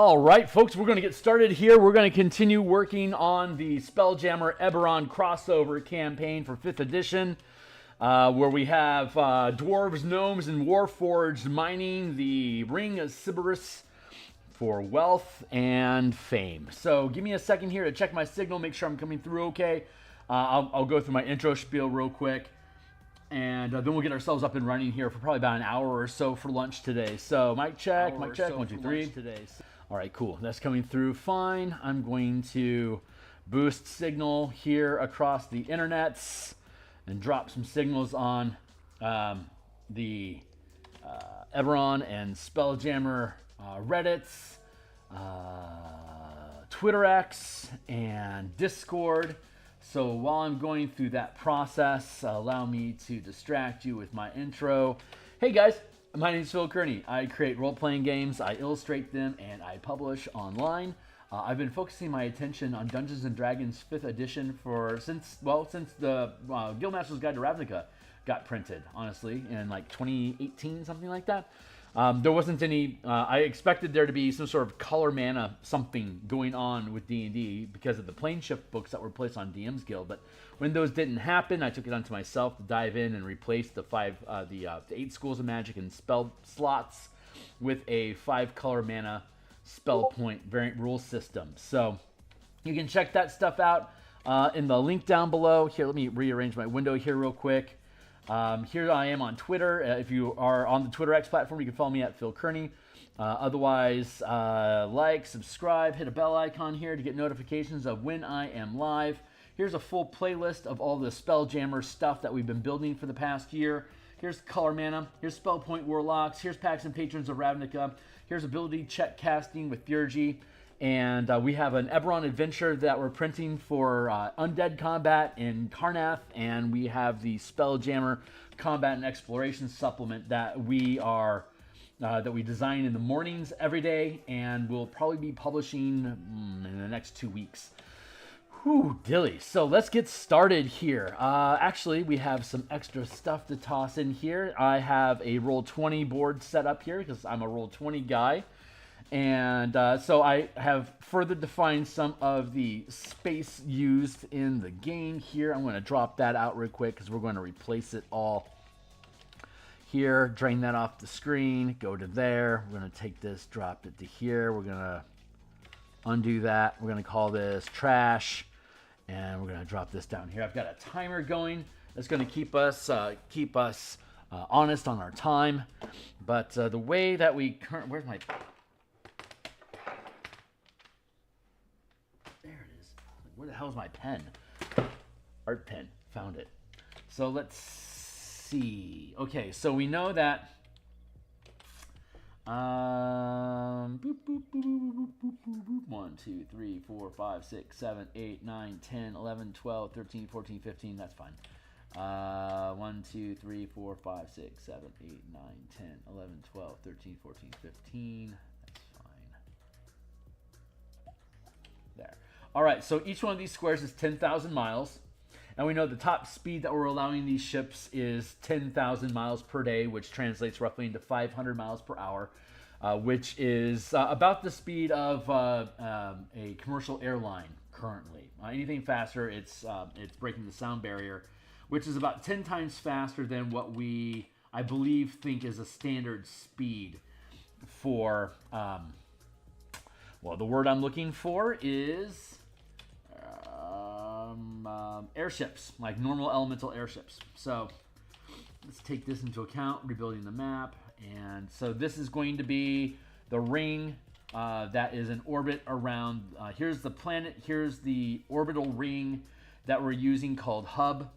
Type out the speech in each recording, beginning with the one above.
All right, folks, we're going to get started here. We're going to continue working on the Spelljammer Eberron crossover campaign for 5th edition, where we have dwarves, gnomes, and warforged mining the Ring of Sybaris for wealth and fame. So give me a second here to check my signal, make sure I'm coming through okay. I'll go through my intro spiel real quick. And then we'll get ourselves up and running here for probably about an hour or so for lunch today. So mic check, 1, 2, 3. Today. All right, cool. That's coming through fine. I'm going to boost signal here across the internets and drop some signals on the Eberron and Spelljammer Reddits, Twitter X, and Discord. So while I'm going through that process, allow me to distract you with my intro. Hey guys, my name is Phil Kearney. I create role-playing games, I illustrate them, and I publish online. I've been focusing my attention on Dungeons & Dragons 5th edition since the Guildmaster's Guide to Ravnica got printed, honestly, in like 2018, something like that. There wasn't any, I expected there to be some sort of color mana something going on with D&D because of the plane shift books that were placed on DMsGuild, but when those didn't happen, I took it onto myself to dive in and replace the 8 schools of magic and spell slots with a 5 color mana spell point variant rule system. So you can check that stuff out in the link down below. Here, let me rearrange my window here real quick. Here I am on Twitter. If you are on the Twitter X platform, you can follow me at Phil Kearney. Otherwise, like, subscribe, hit a bell icon here to get notifications of when I am live. Here's a full playlist of all the Spelljammer stuff that we've been building for the past year. Here's color mana. Here's spell point Warlocks. Here's Pacts and Patrons of Ravnica. Here's ability check casting with Theurgy. And we have an Eberron adventure that we're printing for Undead Combat in Karnath, and we have the Spelljammer Combat and Exploration supplement that we design in the mornings every day, and we'll probably be publishing in the next 2 weeks. Whew, dilly. So let's get started here. Actually, we have some extra stuff to toss in here. I have a Roll20 board set up here because I'm a Roll20 guy. And so I have further defined some of the space used in the game here. I'm going to drop that out real quick because we're going to replace it all here. Drain that off the screen. Go to there. We're going to take this, drop it to here. We're going to undo that. We're going to call this trash. And we're going to drop this down here. I've got a timer going that's going to keep us honest on our time. But the way that we currently... Where's my... Where the hell is my pen? Art pen. Found it. So let's see. Okay, so we know that... boop, boop, boop, boop, boop, boop, boop, boop. 1, 2, 3, 4, 5, 6, 7, 8, 9, 10, 11, 12, 13, 14, 15. That's fine. 1, 2, 3, 4, 5, 6, 7, 8, 9, 10, 11, 12, 13, 14, 15. That's fine. There. All right, so each one of these squares is 10,000 miles. And we know the top speed that we're allowing these ships is 10,000 miles per day, which translates roughly into 500 miles per hour, which is about the speed of a commercial airline currently. Anything faster, it's breaking the sound barrier, which is about 10 times faster than what I believe, think is a standard speed for, well, the word I'm looking for is... airships, like normal elemental airships. So let's take this into account, rebuilding the map. And so this is going to be the ring that is in orbit around, here's the planet, here's the orbital ring that we're using called Hub.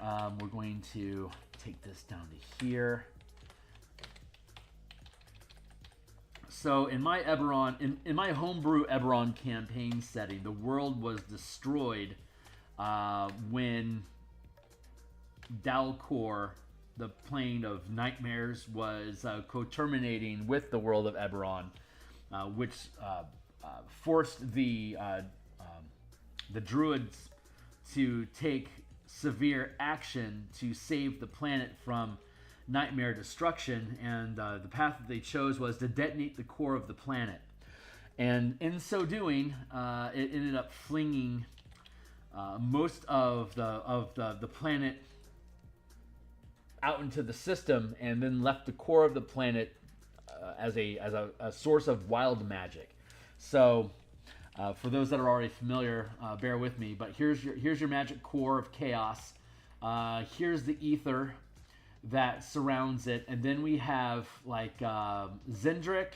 We're going to take this down to here. So in my Eberron, in my homebrew Eberron campaign setting, the world was destroyed when Dalcor, the plane of nightmares, was co-terminating with the world of Eberron, which forced the Druids to take severe action to save the planet from nightmare destruction, and the path that they chose was to detonate the core of the planet. And in so doing, it ended up flinging most of the planet out into the system, and then left the core of the planet as a source of wild magic. So, for those that are already familiar, bear with me. But here's your magic core of chaos. Here's the ether that surrounds it, and then we have like Zendrick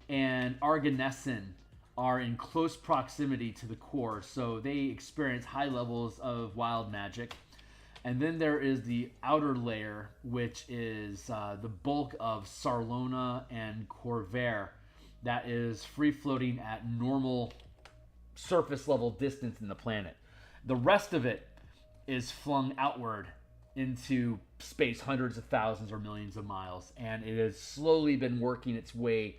and Arganesson are in close proximity to the core, so they experience high levels of wild magic. And then there is the outer layer, which is the bulk of Sarlona and Corvair, that is free floating at normal surface level distance in the planet. The rest of it is flung outward into space, hundreds of thousands or millions of miles, and it has slowly been working its way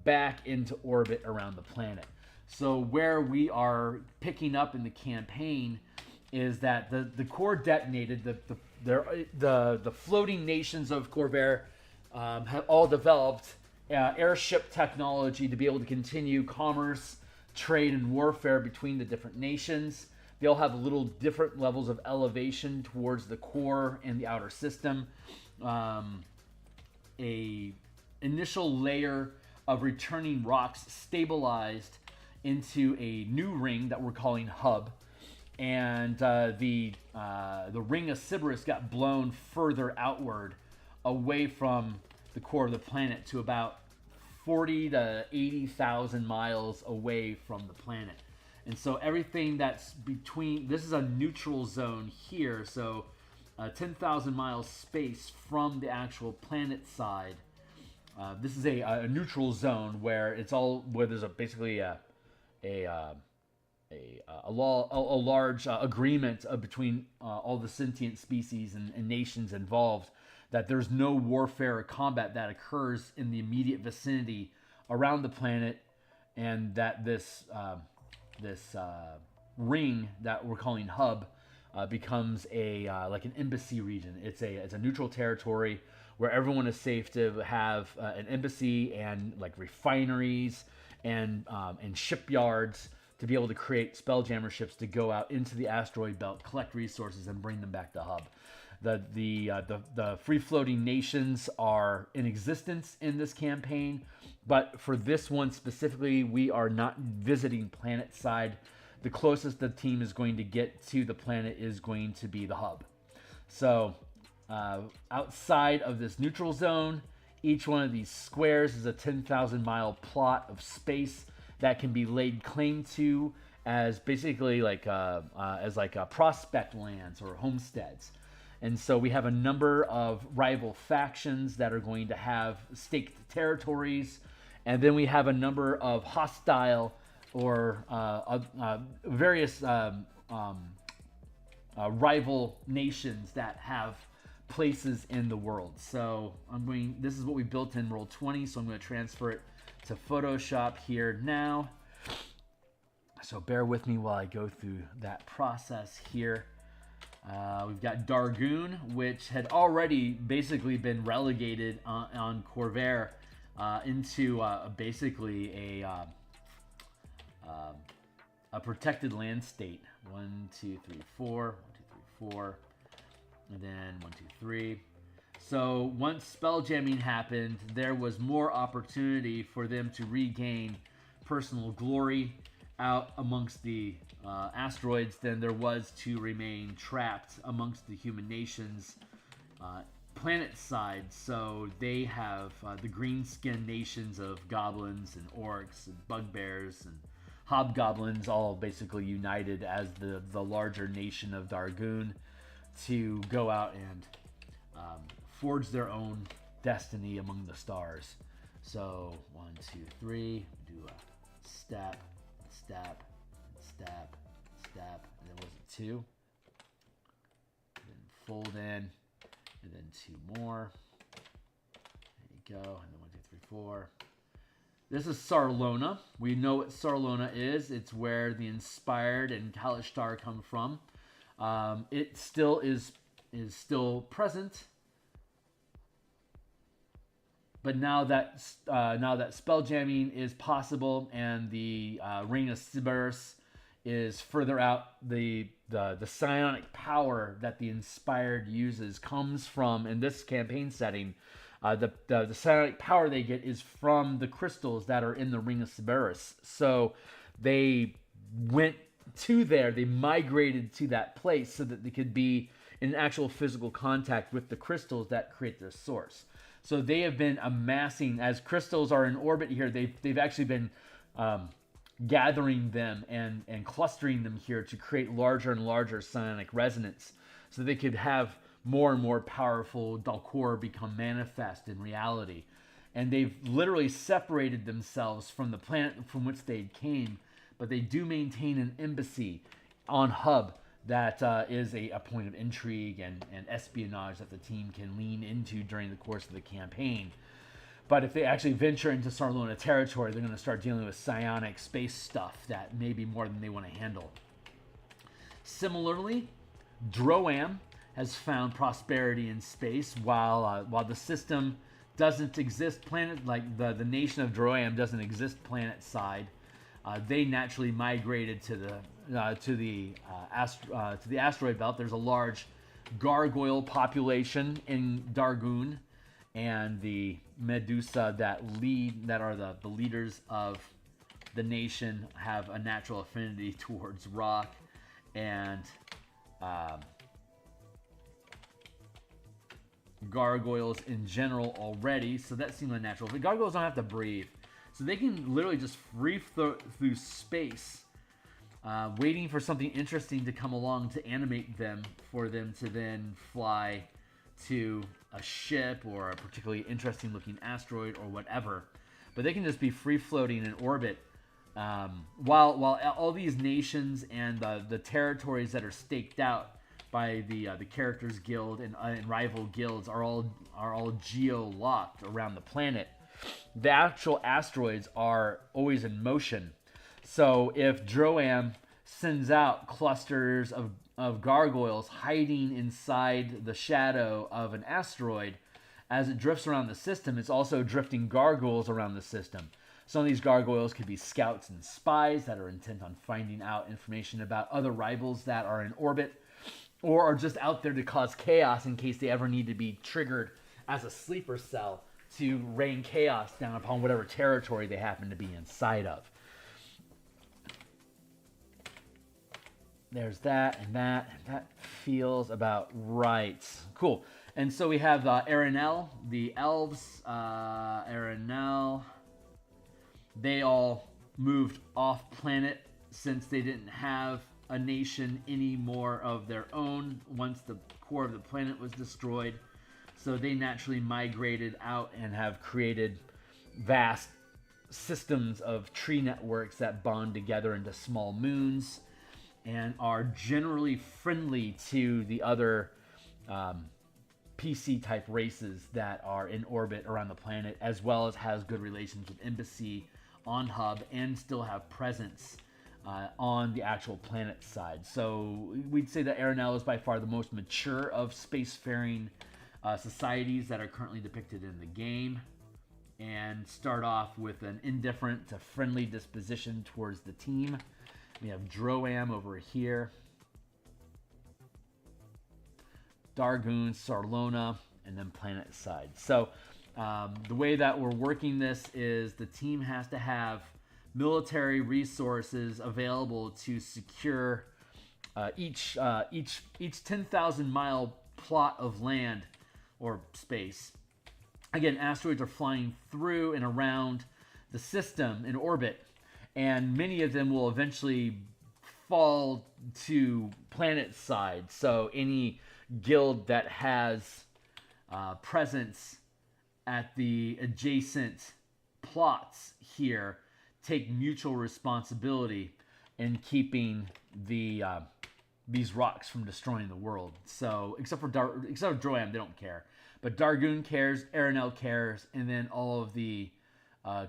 back into orbit around the planet. So where we are picking up in the campaign is that the core detonated. The floating nations of Corvair have all developed airship technology to be able to continue commerce, trade, and warfare between the different nations. They all have little different levels of elevation towards the core and the outer system. A initial layer of returning rocks stabilized into a new ring that we're calling Hub, and the ring of Sybaris got blown further outward, away from the core of the planet, to about 40 to 80,000 miles away from the planet. And so everything that's between, this is a neutral zone here, so 10,000 miles space from the actual planet side. This is a neutral zone where it's all, where there's basically a large agreement between all the sentient species and nations involved, that there's no warfare or combat that occurs in the immediate vicinity around the planet, and that this ring that we're calling Hub becomes like an embassy region. It's a neutral territory where everyone is safe to have an embassy and like refineries and shipyards to be able to create Spelljammer ships to go out into the asteroid belt, collect resources, and bring them back to Hub. The free-floating nations are in existence in this campaign, but for this one specifically, we are not visiting planet side. The closest the team is going to get to the planet is going to be the Hub. So outside of this neutral zone, each one of these squares is a 10,000 mile plot of space that can be laid claim to as basically like prospect lands or homesteads. And so we have a number of rival factions that are going to have staked territories, and then we have a number of hostile or various rival nations that have places in the world. So this is what we built in Roll20, so I'm going to transfer it to Photoshop here now. So bear with me while I go through that process here. We've got Dargoon, which had already basically been relegated on Corvair into basically a protected land state. 1, 2, 3, 4. 1, 2, 3, 4. And then 1, 2, 3. So once spelljamming happened, there was more opportunity for them to regain personal glory out amongst the asteroids than there was to remain trapped amongst the human nations planet side. So they have the green skin nations of goblins and orcs and bugbears and hobgoblins all basically united as the larger nation of Dargoon to go out and forge their own destiny among the stars. So 1, 2, 3, do a step, step, step, step, and then was it 2? Then fold in, and then 2 more. There you go, and then 1, 2, 3, 4. This is Sarlona. We know what Sarlona is. It's where the Inspired and Kalishtar come from. It still is still present. But now that spell jamming is possible, and the Ring of Cerberus is further out, the psionic power that the Inspired uses comes from, in this campaign setting, the psionic power they get is from the crystals that are in the Ring of Cerberus. So they went to there, they migrated to that place so that they could be in actual physical contact with the crystals that create their source. So they have been amassing, as crystals are in orbit here, they've actually been gathering them and clustering them here to create larger and larger psionic resonance, so they could have more and more powerful Dal'Kor become manifest in reality. And they've literally separated themselves from the planet from which they came, but they do maintain an embassy on Hub that is a point of intrigue and espionage that the team can lean into during the course of the campaign. But if they actually venture into Sarlona territory, they're going to start dealing with psionic space stuff that may be more than they want to handle. Similarly, Droam has found prosperity in space, while the system doesn't exist planet, like the nation of Droam doesn't exist planet side. They naturally migrated to the asteroid belt. There's a large gargoyle population in Dargun, and the Medusa that are the leaders of the nation have a natural affinity towards rock and gargoyles in general already, so that seems unnatural. The gargoyles don't have to breathe, so they can literally just free float through space, waiting for something interesting to come along to animate them, for them to then fly to a ship or a particularly interesting looking asteroid or whatever. But they can just be free floating in orbit, while all these nations and the territories that are staked out by the Characters Guild and rival guilds are all geo-locked around the planet. The actual asteroids are always in motion. So if Droam sends out clusters of gargoyles hiding inside the shadow of an asteroid, as it drifts around the system, it's also drifting gargoyles around the system. Some of these gargoyles could be scouts and spies that are intent on finding out information about other rivals that are in orbit, or are just out there to cause chaos in case they ever need to be triggered as a sleeper cell to rain chaos down upon whatever territory they happen to be inside of. There's that and that, and that feels about right. Cool. And so we have Arenel, the elves. Arenel, they all moved off planet since they didn't have a nation any more of their own once the core of the planet was destroyed. So they naturally migrated out and have created vast systems of tree networks that bond together into small moons, and are generally friendly to the other PC-type races that are in orbit around the planet, as well as has good relations with Embassy on Hub and still have presence on the actual planet side. So we'd say that Arenel is by far the most mature of spacefaring societies that are currently depicted in the game, and start off with an indifferent to friendly disposition towards the team. We have Droam over here, Dargun, Sarlona, and then planet side. So the way that we're working this is the team has to have military resources available to secure each 10,000 mile plot of land or space. Again, asteroids are flying through and around the system in orbit, and many of them will eventually fall to planet side. So any guild that has presence at the adjacent plots here take mutual responsibility in keeping these rocks from destroying the world. So except for Droam, they don't care. But Dargun cares, Arenel cares, and then all of the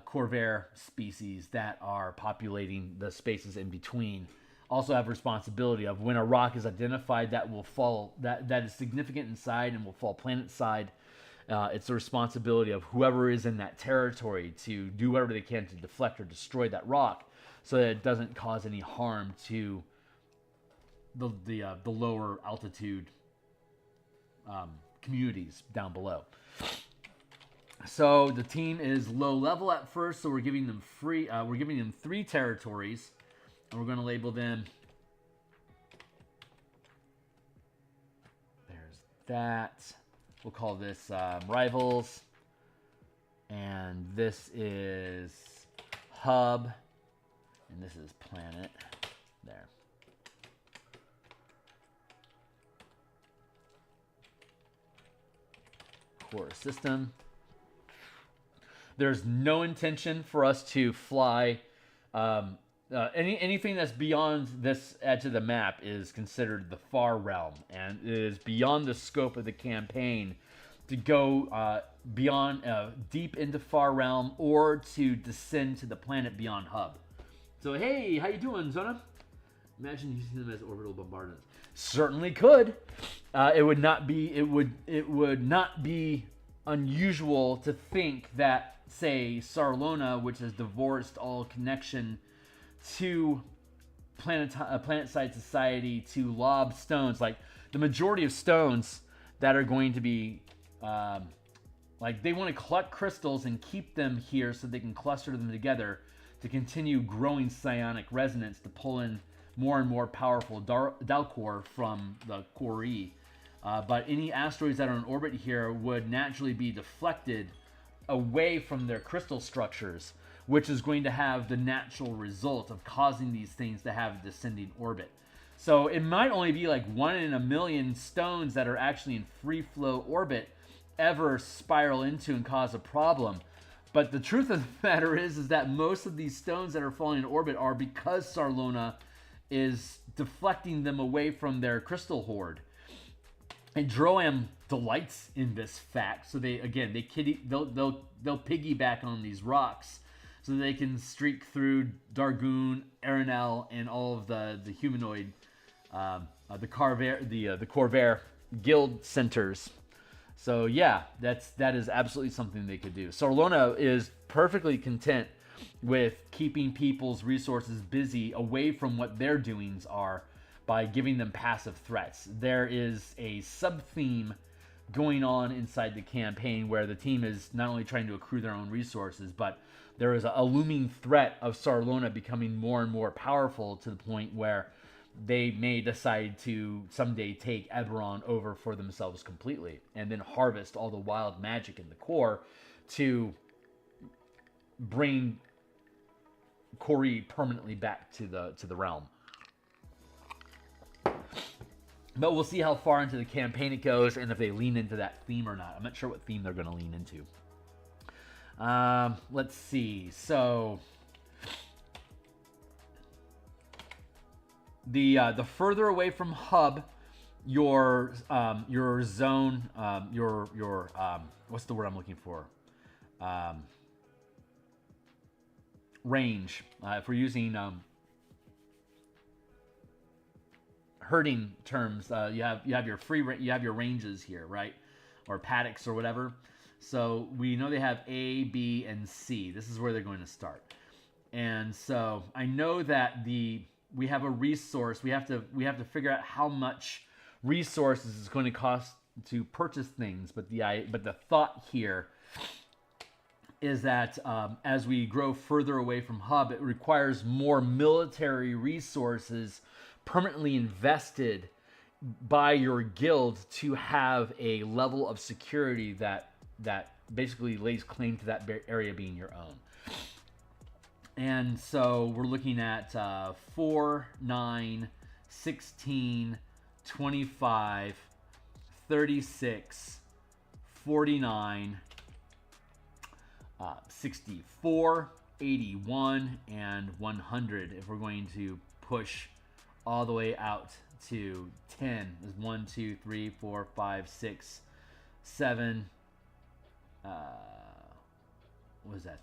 Corvair species that are populating the spaces in between also have responsibility of when a rock is identified that will fall, that is significant inside and will fall planet side. It's the responsibility of whoever is in that territory to do whatever they can to deflect or destroy that rock so that it doesn't cause any harm to the lower altitude communities down below. So the team is low level at first, so we're giving them we're giving them 3 territories, and we're going to label them. There's that. We'll call this rivals, and this is hub, and this is planet. There. Core system. There's no intention for us to fly. Anything that's beyond this edge of the map is considered the far realm, and it is beyond the scope of the campaign to go beyond deep into far realm or to descend to the planet beyond hub. So hey, how you doing, Zona? Imagine using them as orbital bombardments. Certainly could. It would not be unusual to think that, say, Sarlona, which has divorced all connection to planet-side society, to lob stones. Like, the majority of stones that are going to be, like, they want to collect crystals and keep them here so they can cluster them together to continue growing psionic resonance to pull in more and more powerful Dalcor from the Core E. But any asteroids that are in orbit here would naturally be deflected away from their crystal structures, which is going to have the natural result of causing these things to have a descending orbit. So it might only be like 1 in a million stones that are actually in free flow orbit ever spiral into and cause a problem. But the truth of the matter is that most of these stones that are falling in orbit are because Sarlona is deflecting them away from their crystal hoard. And Droam delights in this fact, so they'll piggyback on these rocks, so they can streak through Dargoon, Arenal, and all of the humanoid, the Corvair guild centers. So yeah, that is absolutely something they could do. Sarlona is perfectly content with keeping people's resources busy away from what their doings are by giving them passive threats. There is a sub-theme going on inside the campaign where the team is not only trying to accrue their own resources, but there is a looming threat of Sarlona becoming more and more powerful to the point where they may decide to someday take Eberron over for themselves completely and then harvest all the wild magic in the core to bring Corey permanently back to the realm. But we'll see how far into the campaign it goes and if they lean into that theme or not. I'm not sure what theme they're going to lean into. Let's see. So the further away from hub your zone, what's the word I'm looking for? Range. If we're using herding terms, you have your ranges here, right? Or paddocks or whatever. So we know they have A, B, and C. This is where they're going to start. And so I know that we have a resource. We have to figure out how much resources it's going to cost to purchase things. But the thought here is that as we grow further away from hub, it requires more military resources permanently invested by your guild to have a level of security that basically lays claim to that area being your own. And so we're looking at 4, 9, 16, 25, 36, 49, 64, 81, and 100 if we're going to push all the way out to 10. There's 1, 2, 3, 4, 5, 6, 7. What was that?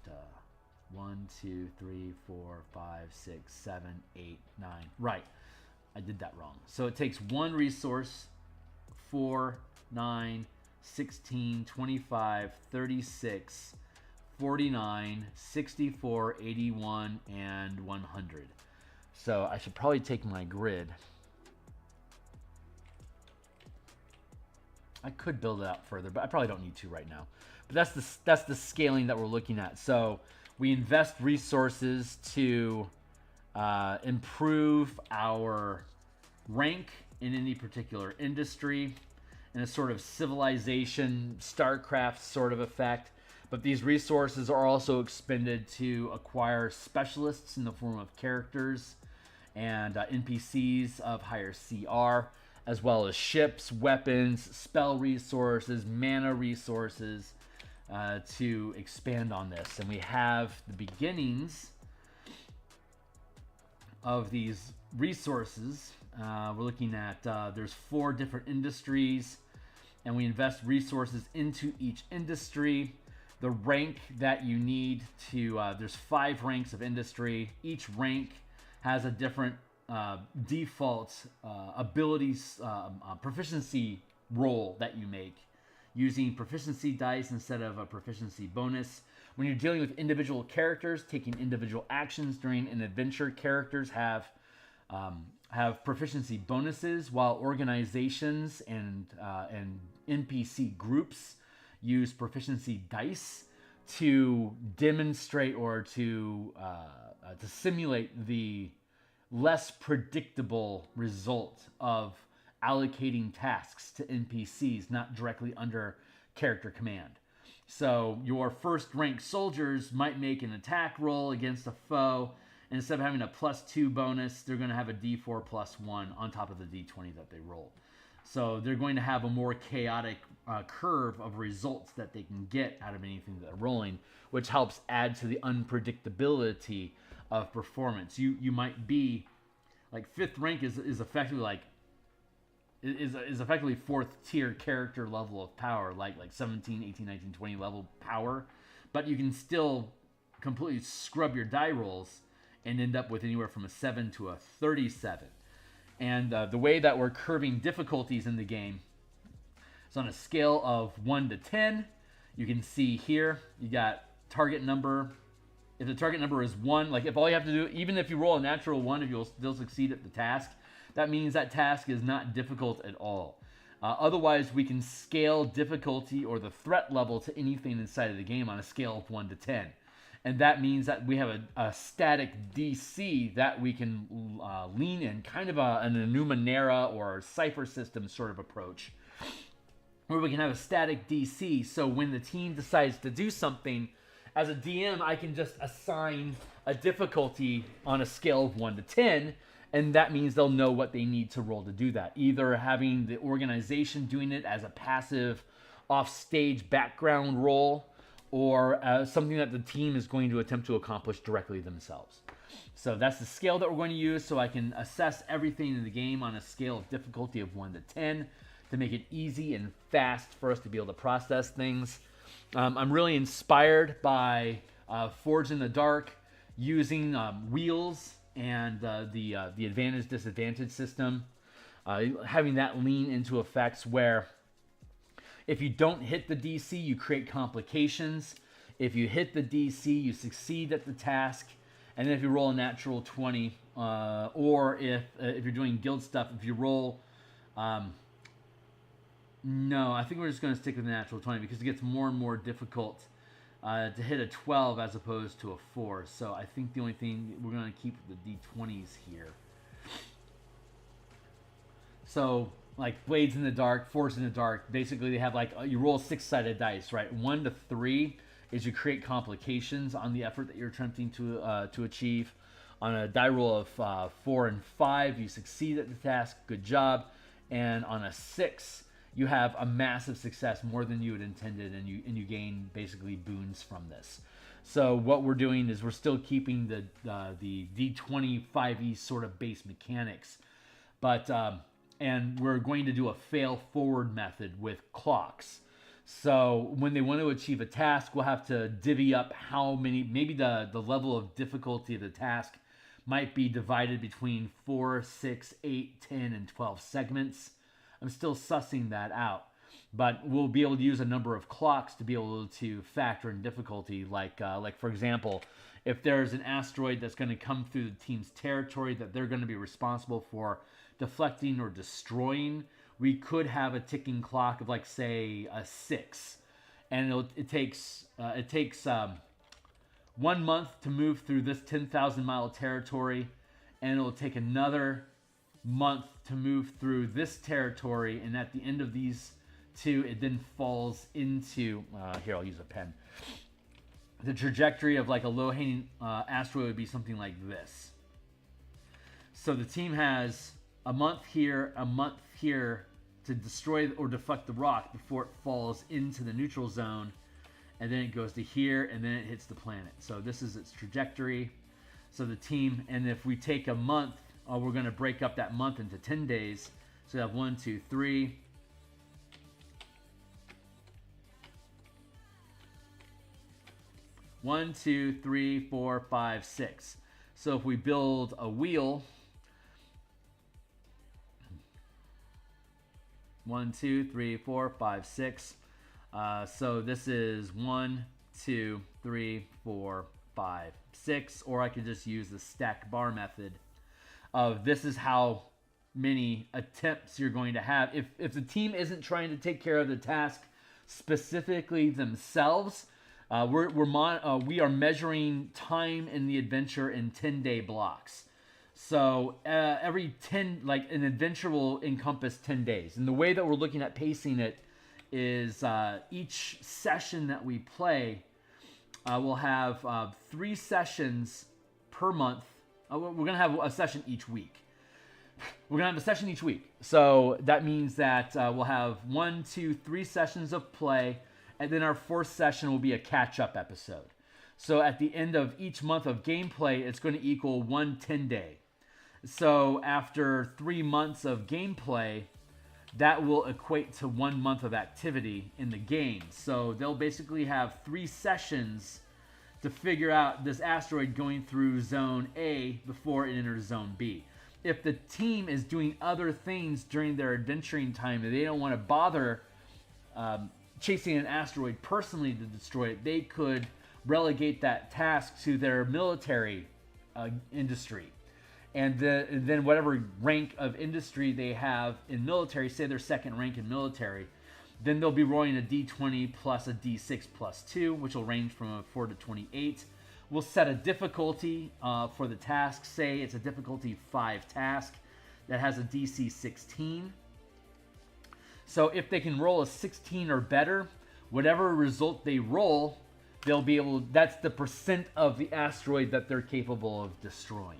1, 2, 3, 4, 5, 6, 7, 8, 9. Right. I did that wrong. So it takes one resource, 4, 9, 16, 25, 36, 49, 64, 81, and 100. So I should probably take my grid. I could build it out further, but I probably don't need to right now. But that's the scaling that we're looking at. So we invest resources to improve our rank in any particular industry, in a sort of civilization, StarCraft sort of effect. But these resources are also expended to acquire specialists in the form of characters and NPCs of higher CR, as well as ships, weapons, spell resources, mana resources, to expand on this. And we have the beginnings of these resources. We're looking at, there's 4 different industries, and we invest resources into each industry. The rank that you need to, there's 5 ranks of industry. Each rank has a different default abilities, proficiency roll that you make, using proficiency dice instead of a proficiency bonus. When you're dealing with individual characters, taking individual actions during an adventure, characters have proficiency bonuses, while organizations and NPC groups use proficiency dice to demonstrate or to simulate the less predictable result of allocating tasks to NPCs not directly under character command. So your first rank soldiers might make an attack roll against a foe, and instead of having a +2 bonus, they're going to have a d4 +1 on top of the d20 that they roll. So they're going to have a more chaotic curve of results that they can get out of anything that they're rolling, which helps add to the unpredictability of performance. You might be like 5th rank is effectively like is effectively 4th tier character level of power, like 17, 18, 19, 20 level power, but you can still completely scrub your die rolls and end up with anywhere from a 7 to a 37. And the way that we're curving difficulties in the game is on a scale of 1 to 10. You can see here, you got target number. If the target number is 1, like if all you have to do, even if you roll a natural 1, if you'll still succeed at the task, that means that task is not difficult at all. Otherwise, we can scale difficulty or the threat level to anything inside of the game on a scale of 1 to 10. And that means that we have a static DC that we can lean in, kind of an Numenera or Cypher system sort of approach, where we can have a static DC. So when the team decides to do something, as a DM, I can just assign a difficulty on a scale of 1 to 10, and that means they'll know what they need to roll to do that. Either having the organization doing it as a passive off-stage background roll, or something that the team is going to attempt to accomplish directly themselves. So that's the scale that we're going to use, so I can assess everything in the game on a scale of difficulty of 1 to 10 to make it easy and fast for us to be able to process things. I'm really inspired by Forge in the Dark, using wheels and the advantage-disadvantage system, having that lean into effects where if you don't hit the DC, you create complications. If you hit the DC, you succeed at the task. And then if you roll a natural 20, or if you're doing guild stuff, if you roll... no, I think we're just going to stick with the natural 20 because it gets more and more difficult to hit a 12 as opposed to a 4. So I think the only thing we're going to keep the D20s here. So like Blades in the Dark, Force in the Dark, basically they have like, you roll 6-sided dice, right? 1 to 3 is you create complications on the effort that you're attempting to achieve. On a die roll of 4 and 5, you succeed at the task, good job. And on a 6, you have a massive success, more than you had intended, and you gain basically boons from this. So what we're doing is we're still keeping the D20 5e sort of base mechanics, but and we're going to do a fail forward method with clocks. So when they want to achieve a task, we'll have to divvy up how many, maybe the level of difficulty of the task might be divided between 4, 6, 8, 10, and 12 segments. I'm still sussing that out. but we'll be able to use a number of clocks to be able to factor in difficulty. Like for example, if there's an asteroid that's going to come through the team's territory that they're going to be responsible for deflecting or destroying, we could have a ticking clock of, like, say, a 6, and it takes 1 month to move through this 10,000 mile territory, and it'll take another month to move through this territory, and at the end of these two, it then falls into here, I'll use a pen. The trajectory of, like, a low-hanging asteroid would be something like this. So the team has a month here to destroy or deflect the rock before it falls into the neutral zone, and then it goes to here, and then it hits the planet. So this is its trajectory. So the team, and if we take a month, we're going to break up that month into 10 days. So we have 1, 2, 3. 1, 2, 3, 4, 5, 6. So if we build a wheel, 1, 2, 3, 4, 5, 6. So this is 1, 2, 3, 4, 5, 6. Or I could just use the stack bar method of this is how many attempts you're going to have. If the team isn't trying to take care of the task specifically themselves, we are measuring time in the adventure in 10-day blocks. So every 10, like, an adventure will encompass 10 days. And the way that we're looking at pacing it is each session that we play will have 3 sessions per month. We're going to have a session each week. We're going to have a session each week. So that means that we'll have 1, 2, 3 sessions of play, and then our 4th session will be a catch-up episode. So at the end of each month of gameplay, it's going to equal 1 10-day. So after 3 months of gameplay, that will equate to 1 month of activity in the game. So they'll basically have 3 sessions to figure out this asteroid going through Zone A before it enters Zone B. If the team is doing other things during their adventuring time and they don't want to bother chasing an asteroid personally to destroy it, they could relegate that task to their military industry. And then whatever rank of industry they have in military, say their 2nd rank in military, then they'll be rolling a d20 plus a d6 plus 2, which will range from a 4 to 28. We'll set a difficulty for the task. Say it's a difficulty 5 task that has a DC 16. So if they can roll a 16 or better, whatever result they roll, they'll be able, that's the percent of the asteroid that they're capable of destroying.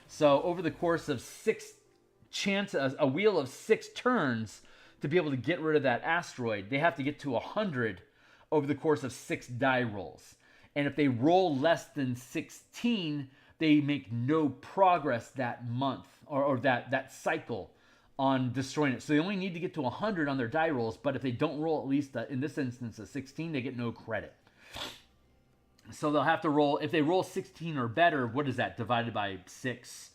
So over the course of 6 chances, a wheel of 6 turns, to be able to get rid of that asteroid, they have to get to 100 over the course of 6 die rolls. And if they roll less than 16, they make no progress that month or that cycle on destroying it. So they only need to get to 100 on their die rolls, but if they don't roll at least, in this instance, a 16, they get no credit. So they'll have to roll, if they roll 16 or better, what is that, divided by 6?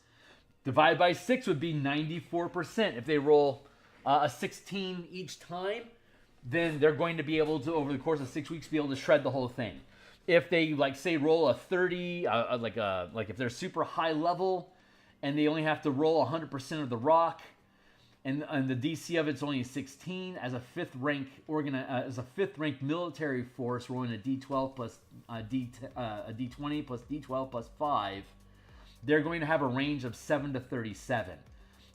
Divided by 6 would be 94%. If they roll a 16 each time, then they're going to be able to, over the course of 6 weeks, be able to shred the whole thing. If they, like, say, roll a 30, like if they're super high level and they only have to roll 100% of the rock, and the DC of it's only 16, as a 5th rank military force rolling a D12 plus a D20 plus D12 plus 5, they're going to have a range of 7 to 37.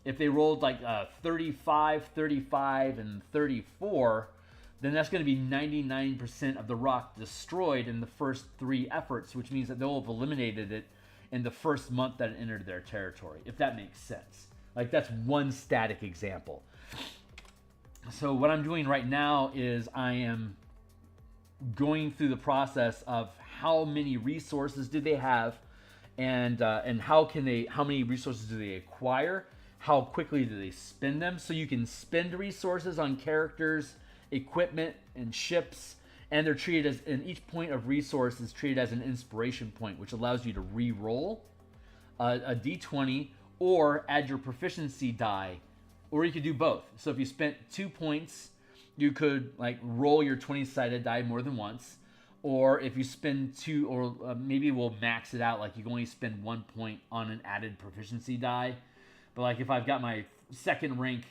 If they rolled like 35, 35, and 34, then that's going to be 99% of the rock destroyed in the first 3 efforts, which means that they'll have eliminated it in the first month that it entered their territory, if that makes sense. Like, that's one static example. So what I'm doing right now is I am going through the process of how many resources do they have, and how many resources do they acquire, how quickly do they spend them. So you can spend resources on characters, equipment, and ships, and they're treated as, and each point of resource is treated as an inspiration point, which allows you to re-roll a d20 or add your proficiency die, or you could do both. So if you spent 2 points you could like roll your 20-sided die more than once, or if you spend 2, or maybe we'll max it out, like you can only spend 1 point on an added proficiency die. But like if I've got my 2nd rank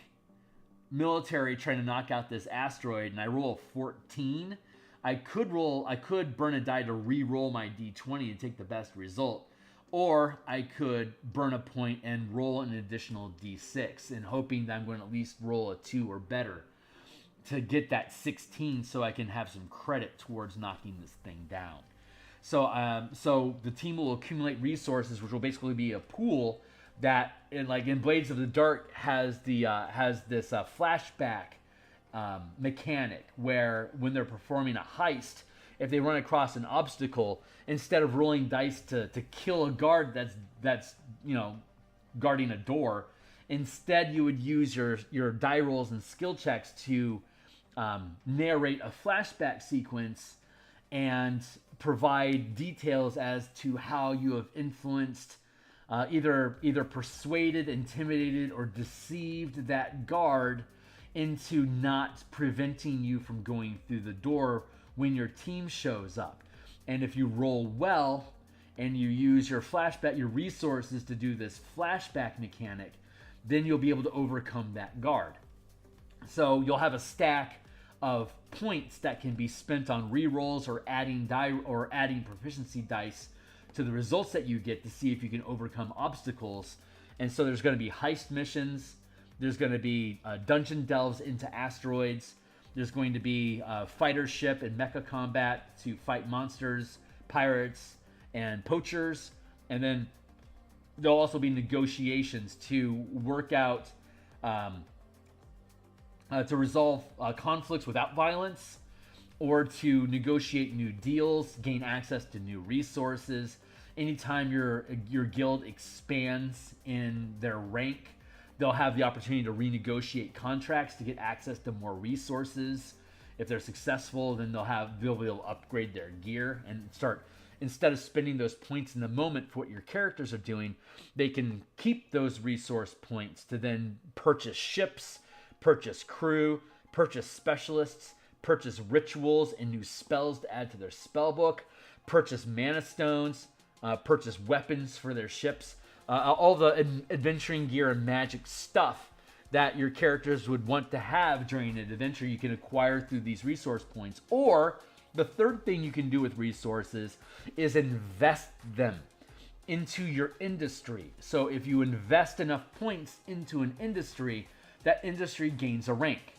military trying to knock out this asteroid and I roll a 14, I could burn a die to re-roll my d20 and take the best result, or I could burn a point and roll an additional d6 and hoping that I'm going to at least roll a 2 or better to get that 16 so I can have some credit towards knocking this thing down. So the team will accumulate resources, which will basically be a pool that, in Blades of the Dark, has this flashback mechanic where when they're performing a heist, if they run across an obstacle, instead of rolling dice to kill a guard that's guarding a door, instead you would use your die rolls and skill checks to narrate a flashback sequence and provide details as to how you have influenced, either persuaded, intimidated, or deceived that guard into not preventing you from going through the door when your team shows up. And if you roll well and you use your resources to do this flashback mechanic, then you'll be able to overcome that guard. So you'll have a stack of points that can be spent on rerolls or adding proficiency dice to the results that you get to see if you can overcome obstacles. And so there's going to be heist missions. There's going to be dungeon delves into asteroids. There's going to be fighter ship and mecha combat to fight monsters, pirates, and poachers. And then there'll also be negotiations to work out, to resolve conflicts without violence, or to negotiate new deals, gain access to new resources. Anytime your guild expands in their rank, they'll have the opportunity to renegotiate contracts to get access to more resources. If they're successful, then they'll be able to upgrade their gear and start, instead of spending those points in the moment for what your characters are doing, they can keep those resource points to then purchase ships, purchase crew, purchase specialists, purchase rituals and new spells to add to their spell book, purchase mana stones, purchase weapons for their ships, all the adventuring gear and magic stuff that your characters would want to have during an adventure you can acquire through these resource points. Or the third thing you can do with resources is invest them into your industry. So if you invest enough points into an industry, that industry gains a rank.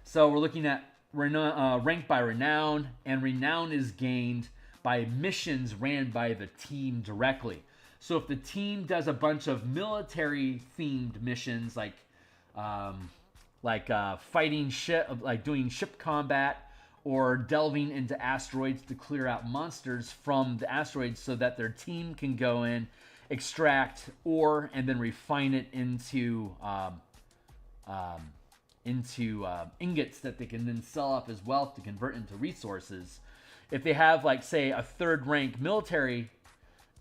So we're looking at rank by renown, and renown is gained by missions ran by the team directly. So if the team does a bunch of military-themed missions, like fighting ship, like doing ship combat, or delving into asteroids to clear out monsters from the asteroids, so that their team can go in, extract ore, and then refine it into ingots that they can then sell off as wealth to convert into resources. If they have, like, say, a 3rd rank military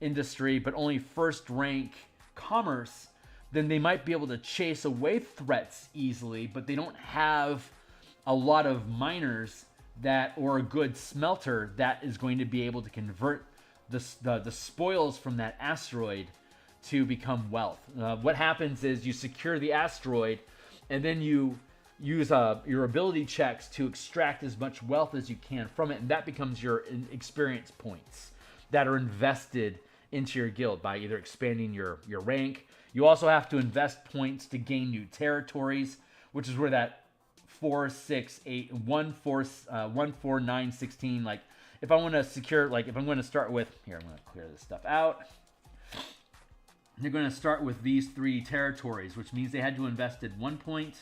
industry but only 1st rank commerce, then they might be able to chase away threats easily, but they don't have a lot of miners or a good smelter that is going to be able to convert the spoils from that asteroid to become wealth. What happens is you secure the asteroid, and then you use your ability checks to extract as much wealth as you can from it, and that becomes your experience points that are invested into your guild by either expanding your rank. You also have to invest points to gain new territories, which is where that 4, 6, 8, 1, 4, 9, 16, like, if I want to secure, like, if I'm going to start with, here, I'm going to clear this stuff out. They're going to start with these 3 territories, which means they had to invest 1 point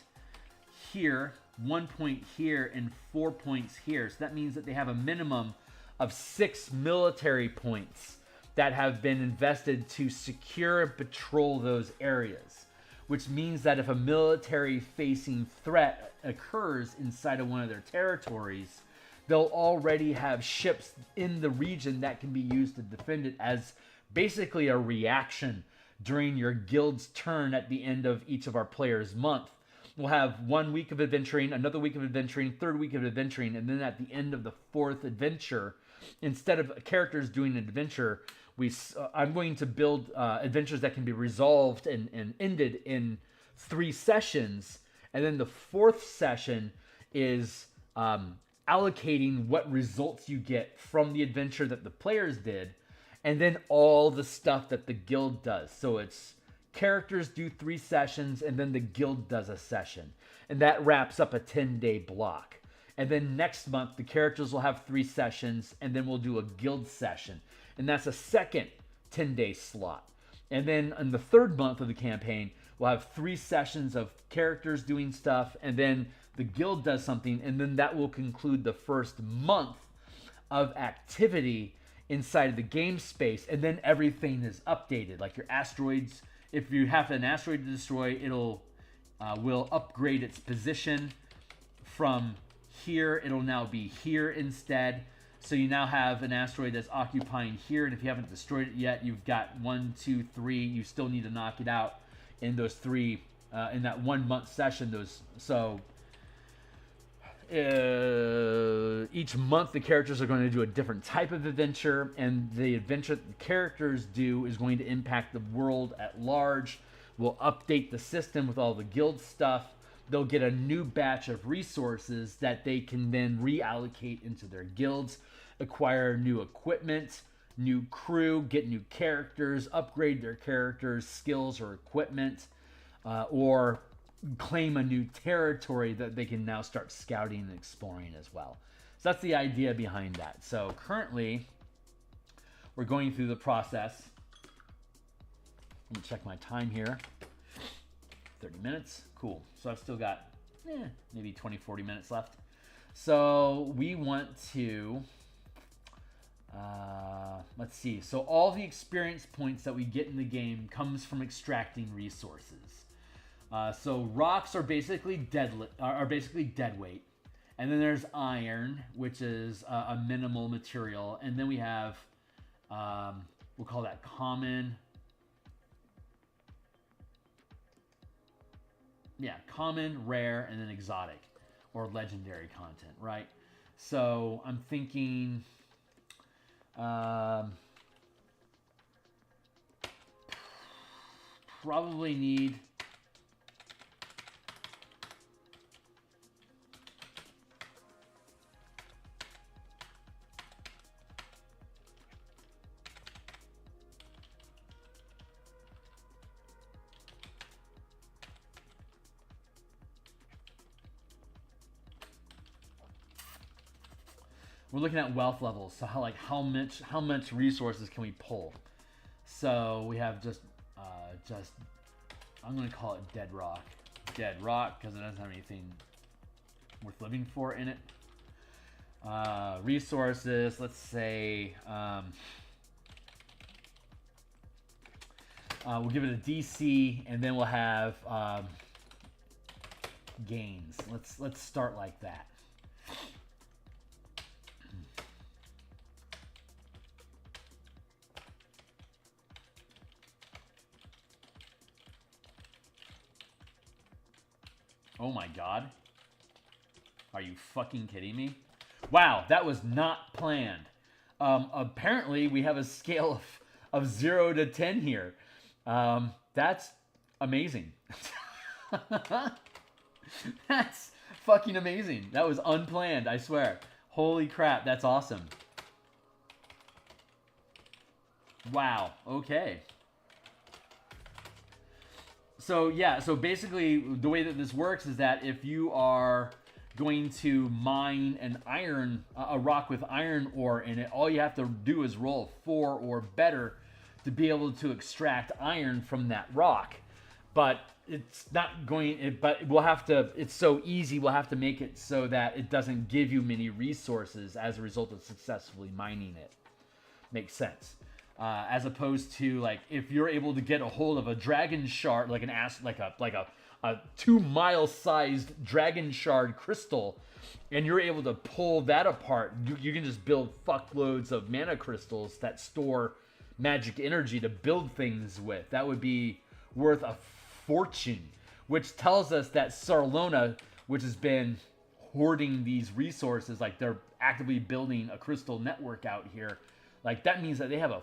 here, 1 point here, and 4 points here. So that means that they have a minimum of 6 military points that have been invested to secure and patrol those areas, which means that if a military-facing threat occurs inside of one of their territories, they'll already have ships in the region that can be used to defend it as basically a reaction during your guild's turn at the end of each of our players' month. we'll have 1 week of adventuring, another week of adventuring, third week of adventuring, and then at the end of the fourth adventure, instead of characters doing an adventure, I'm going to build adventures that can be resolved and ended in 3 sessions, and then the fourth session is allocating what results you get from the adventure that the players did, and then all the stuff that the guild does. So it's characters do 3 sessions, and then the guild does a session. And that wraps up a 10-day block. And then next month, the characters will have 3 sessions, and then we'll do a guild session. And that's a second 10-day slot. And then in the third month of the campaign, we'll have 3 sessions of characters doing stuff, and then the guild does something, and then that will conclude the first month of activity inside of the game space, and then everything is updated. Like your asteroids, if you have an asteroid to destroy, it'll will upgrade its position from here. It'll now be here instead. So you now have an asteroid that's occupying here, and if you haven't destroyed it yet, you've got 1, 2, 3. You still need to knock it out in those 3 in that 1 month session. Each month the characters are going to do a different type of adventure, and the adventure that the characters do is going to impact the world at large. We'll update the system with all the guild stuff. They'll get a new batch of resources that they can then reallocate into their guilds, acquire new equipment, new crew, get new characters, upgrade their characters' skills or equipment, or claim a new territory that they can now start scouting and exploring as well. So that's the idea behind that. So currently, we're going through the process. Let me check my time here. 30 minutes. Cool. So I've still got maybe 20, 40 minutes left. So we want to, let's see. So all the experience points that we get in the game comes from extracting resources. So rocks are basically dead weight, and then there's iron, which is a minimal material, and then we have we'll call that common. Yeah, common, rare, and then exotic or legendary content, right? So I'm thinking probably need we're looking at wealth levels. So how much resources can we pull? So we have just I'm gonna call it dead rock because it doesn't have anything worth living for in it. Resources, let's say we'll give it a DC, and then we'll have gains. Let's start like that. Oh my god. Are you fucking kidding me? Wow, that was not planned. Apparently, we have a scale of 0 to 10 here. That's amazing. That's fucking amazing. That was unplanned, I swear. Holy crap, that's awesome. Wow, okay. So yeah, so basically the way that this works is that if you are going to mine a rock with iron ore in it, all you have to do is roll 4 or better to be able to extract iron from that rock. But it's not going, but we'll have to, it's so easy, we'll have to make it so that it doesn't give you many resources as a result of successfully mining it. Makes sense. As opposed to, like, if you're able to get a hold of a dragon shard, like a 2-mile sized dragon shard crystal, and you're able to pull that apart, you can just build fuckloads of mana crystals that store magic energy to build things with. That would be worth a fortune. which tells us that Sarlona, which has been hoarding these resources, like they're actively building a crystal network out here, like that means that they have a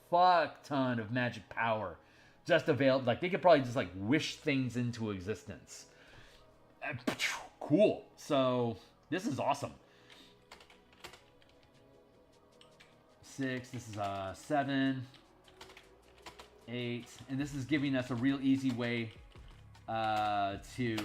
fuck ton of magic power just available. Like they could probably just like wish things into existence. Cool. So this is awesome. 6, this is 7, 8, and this is giving us a real easy way to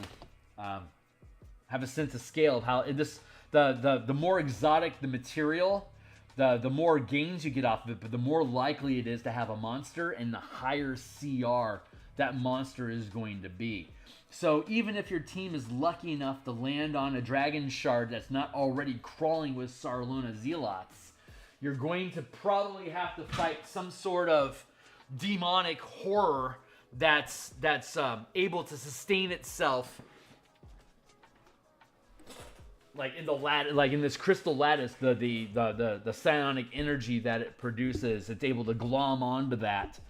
have a sense of scale of how this the more exotic the material, the more gains you get off of it, but the more likely it is to have a monster, and the higher CR that monster is going to be. So even if your team is lucky enough to land on a dragon shard that's not already crawling with Sarlona zealots, you're going to probably have to fight some sort of demonic horror that's able to sustain itself, like in the like in this crystal lattice, the psionic energy that it produces, it's able to glom onto that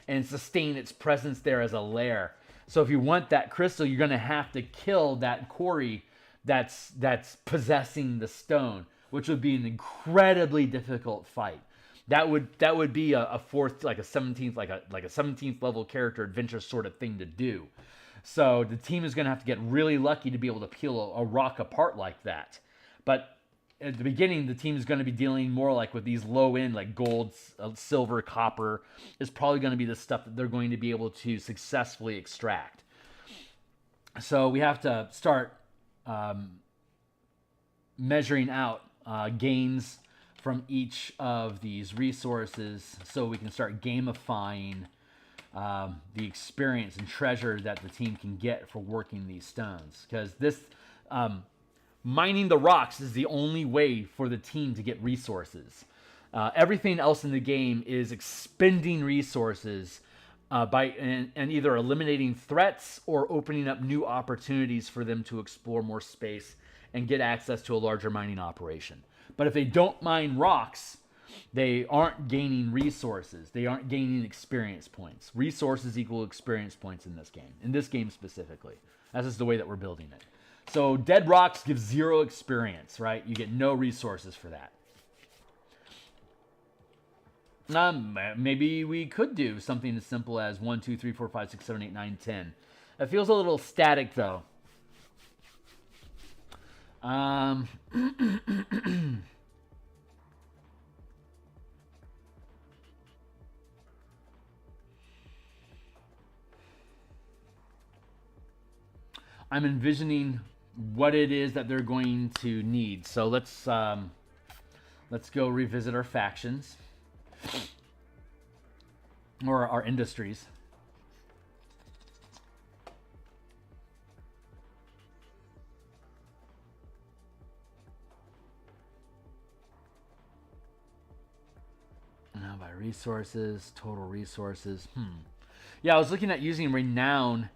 and sustain its presence there as a lair. So if you want that crystal, you're going to have to kill that quarry that's possessing the stone, which would be an incredibly difficult fight. That would be a fourth, like a 17th, like a 17th level character adventure sort of thing to do. So the team is going to have to get really lucky to be able to peel a rock apart like that. But at the beginning, the team is going to be dealing more like with these low end, like gold, silver, copper, is probably going to be the stuff that they're going to be able to successfully extract. So we have to start measuring out gains from each of these resources so we can start gamifying the experience and treasure that the team can get for working these stones. Because this mining the rocks is the only way for the team to get resources. Everything else in the game is expending resources by either eliminating threats or opening up new opportunities for them to explore more space and get access to a larger mining operation. But if they don't mine rocks, they aren't gaining resources. They aren't gaining experience points. Resources equal experience points in this game specifically. That's just the way that we're building it. So dead rocks give 0 experience, right? You get no resources for that. Maybe we could do something as simple as 1, 2, 3, 4, 5, 6, 7, 8, 9, 10. It feels a little static though. I'm envisioning what it is that they're going to need. So let's go revisit our factions or our industries. Now by resources, total resources. Yeah, I was looking at using renown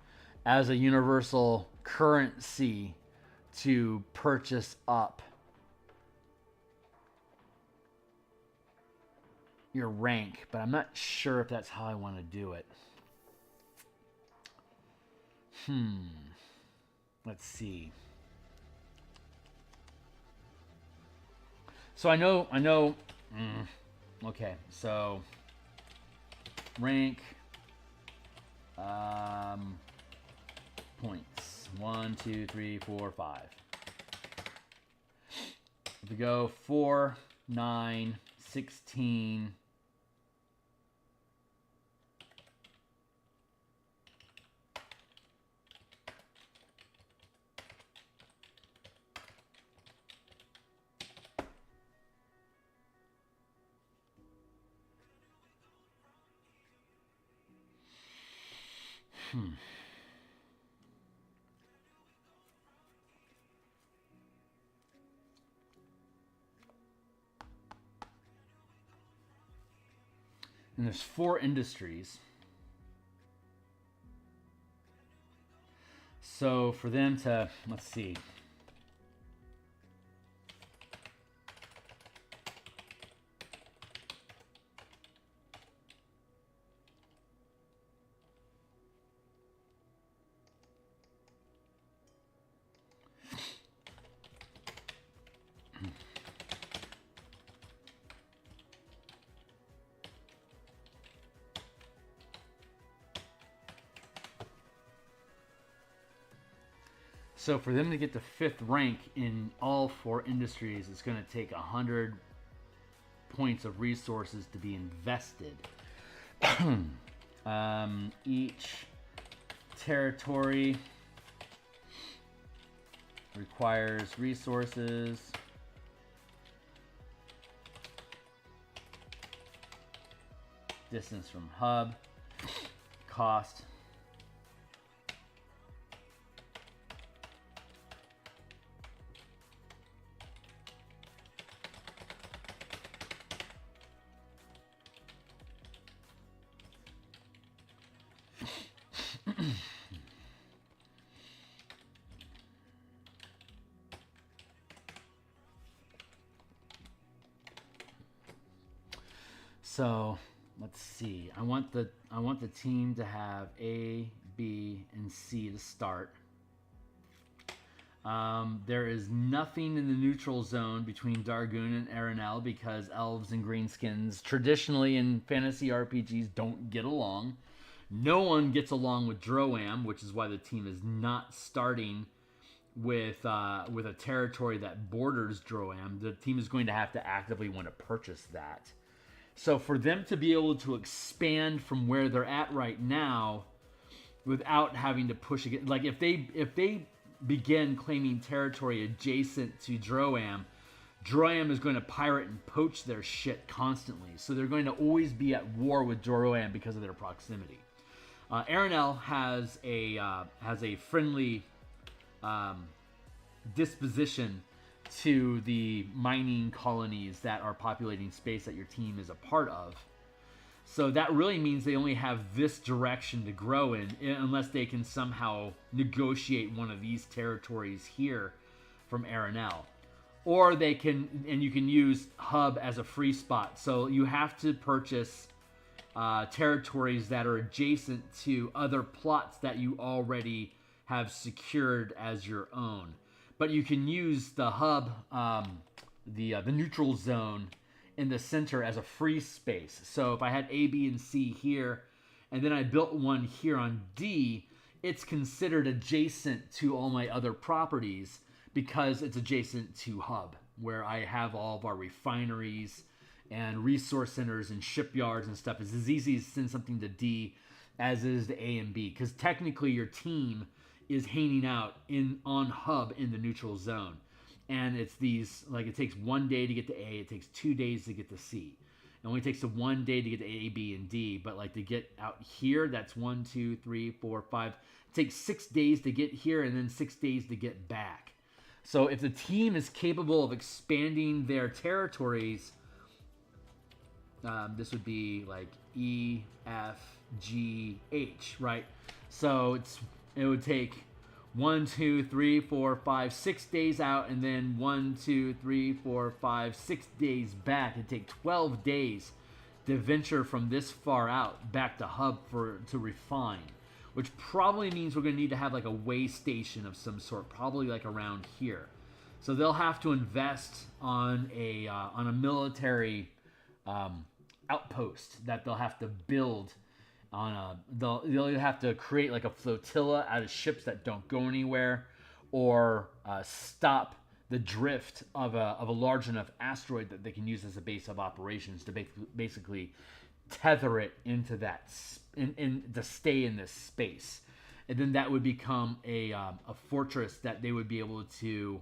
as a universal currency to purchase up your rank, but I'm not sure if that's how I want to do it. Let's see. So I know. Okay, so rank points 1, 2, 3, 4, 5. If we go 4, 9, 16. And there's 4 industries. So for them to, let's see. So for them to get to 5th rank in all 4 industries, it's going to take 100 points of resources to be invested. Each territory requires resources. Distance from hub. Cost. So let's see. I want the team to have A, B, and C to start. There is nothing in the neutral zone between Dargoon and Arenal because elves and greenskins traditionally in fantasy RPGs don't get along. No one gets along with Droam, which is why the team is not starting with a territory that borders Droam. The team is going to have to actively want to purchase that. So for them to be able to expand from where they're at right now without having to push again, like if they begin claiming territory adjacent to Droam is going to pirate and poach their shit constantly. So they're going to always be at war with Droam because of their proximity. Arenal has a friendly disposition to the mining colonies that are populating space that your team is a part of. So that really means they only have this direction to grow in unless they can somehow negotiate one of these territories here from Arenal. Or they can, and you can use hub as a free spot. So you have to purchase territories that are adjacent to other plots that you already have secured as your own. But you can use the hub, the neutral zone in the center as a free space. So if I had A, B, and C here, and then I built one here on D, it's considered adjacent to all my other properties because it's adjacent to hub, where I have all of our refineries and resource centers and shipyards and stuff. It's as easy to send something to D as is to A and B, because technically your team is hanging out on hub in the neutral zone. And it's these, like, it takes 1 day to get to A, it takes 2 days to get to C. It only takes 1 day to get to A, B, and D, but like to get out here, that's 1, 2, 3, 4, 5. It takes 6 days to get here and then 6 days to get back. So if the team is capable of expanding their territories, this would be like E, F, G, H, right? So it would take 1, 2, 3, 4, 5, 6 days out, and then 1, 2, 3, 4, 5, 6 days back. It'd take 12 days to venture from this far out back to hub to refine, which probably means we're going to need to have like a way station of some sort, probably like around here. So they'll have to invest on a military outpost that they'll have to build. They'll either have to create like a flotilla out of ships that don't go anywhere, or stop the drift of a large enough asteroid that they can use as a base of operations to basically tether it into that to stay in this space, and then that would become a fortress that they would be able to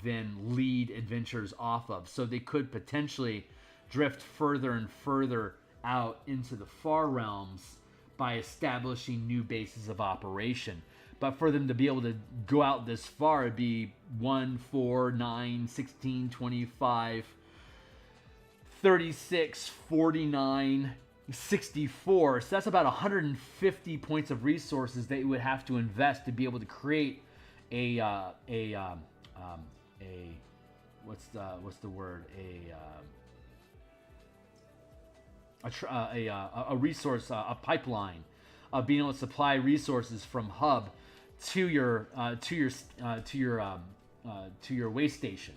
then lead adventures off of. So they could potentially drift further and further out into the far realms by establishing new bases of operation. But for them to be able to go out this far, it'd be 1, 4, 9, 16, 25, 36, 49, 64. So that's about 150 points of resources that you would have to invest to be able to create a resource, a pipeline of being able to supply resources from hub to your way station.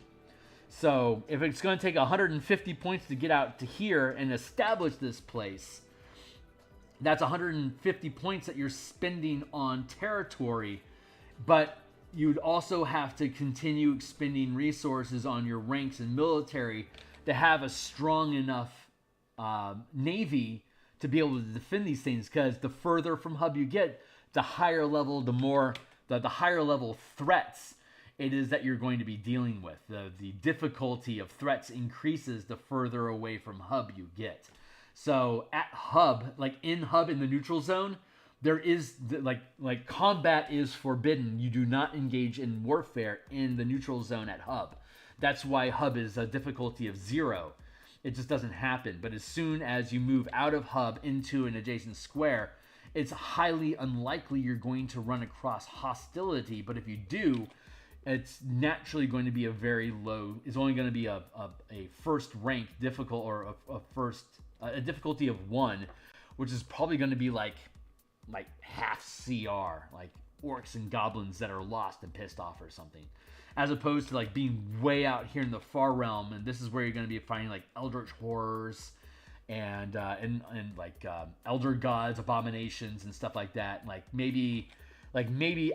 So if it's going to take 150 points to get out to here and establish this place, that's 150 points that you're spending on territory But you'd also have to continue expending resources on your ranks and military to have a strong enough navy to be able to defend these things. Because the further from hub you get, the higher level, the higher level threats it is that you're going to be dealing with. The difficulty of threats increases the further away from hub you get. So at hub, like in hub in the neutral zone, there is like combat is forbidden. You do not engage in warfare in the neutral zone at hub. That's why hub is a difficulty of 0. It just doesn't happen. But as soon as you move out of hub into an adjacent square, it's highly unlikely you're going to run across hostility. But if you do, it's naturally going to be a very low. It's only going to be a first rank difficult, or a difficulty of 1, which is probably going to be like half CR, like orcs and goblins that are lost and pissed off or something, as opposed to like being way out here in the far realm. And this is where you're going to be finding like eldritch horrors and elder gods, abominations, and stuff like that. Like maybe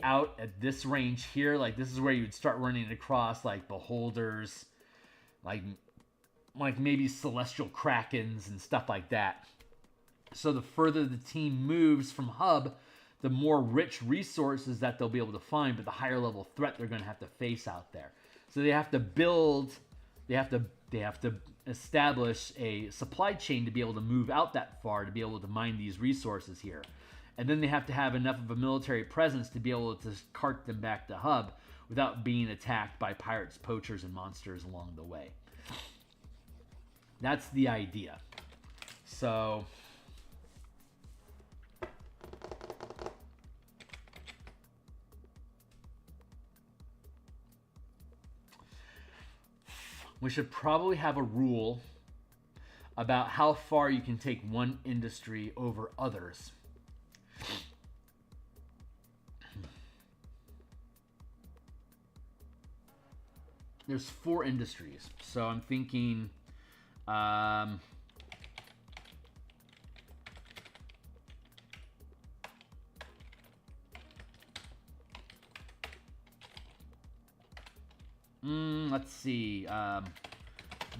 out at this range here, like this is where you would start running across like beholders, like maybe celestial krakens and stuff like that. So the further the team moves from hub, the more rich resources that they'll be able to find, but the higher level threat they're going to have to face out there. So they have to build, they have to establish a supply chain to be able to move out that far, to be able to mine these resources here. And then they have to have enough of a military presence to be able to cart them back to hub without being attacked by pirates, poachers, and monsters along the way. That's the idea. So we should probably have a rule about how far you can take one industry over others. There's 4 industries, so I'm thinking let's see,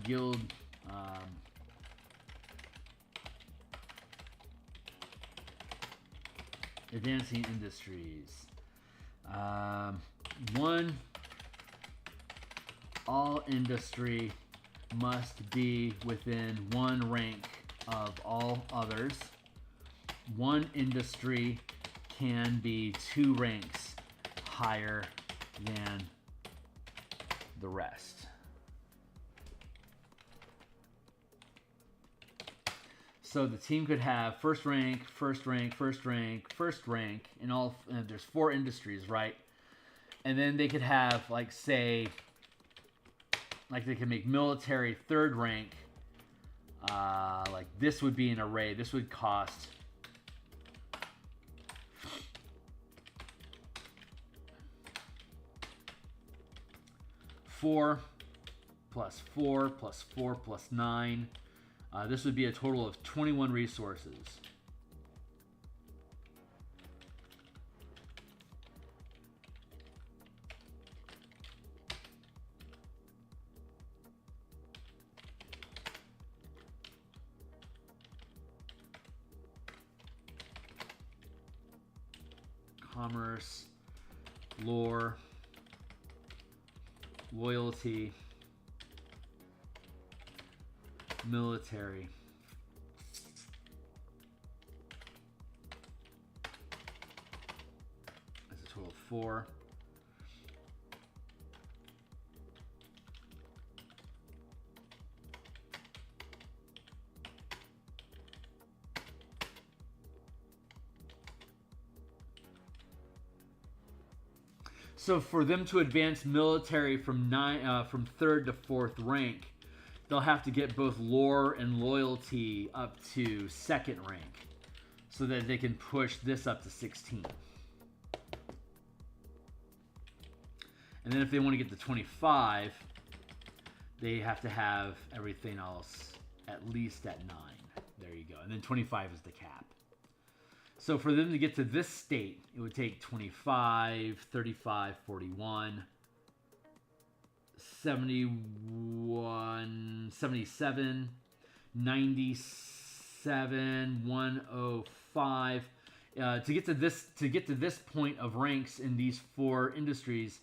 guild, advancing industries, 1, all industry must be within 1 rank of all others. 1 industry can be 2 ranks higher than the rest. So the team could have first rank, first rank, first rank, first rank, and all. There's 4 industries, right? And then they could have, like, say, like they can make military 3rd rank. Like this would be an array. This would cost 4 plus 4 plus 4 plus 9. This would be a total of 21 resources. Commerce, lore, loyalty, military. That's a total of 4. So for them to advance military from 3rd to 4th rank, they'll have to get both lore and loyalty up to 2nd rank, so that they can push this up to 16. And then if they want to get to 25, they have to have everything else at least at 9. There you go. And then 25 is the cap. So for them to get to this state, it would take 25, 35, 41, 71, 77, 97, 105. To get to this point of ranks in these 4 industries,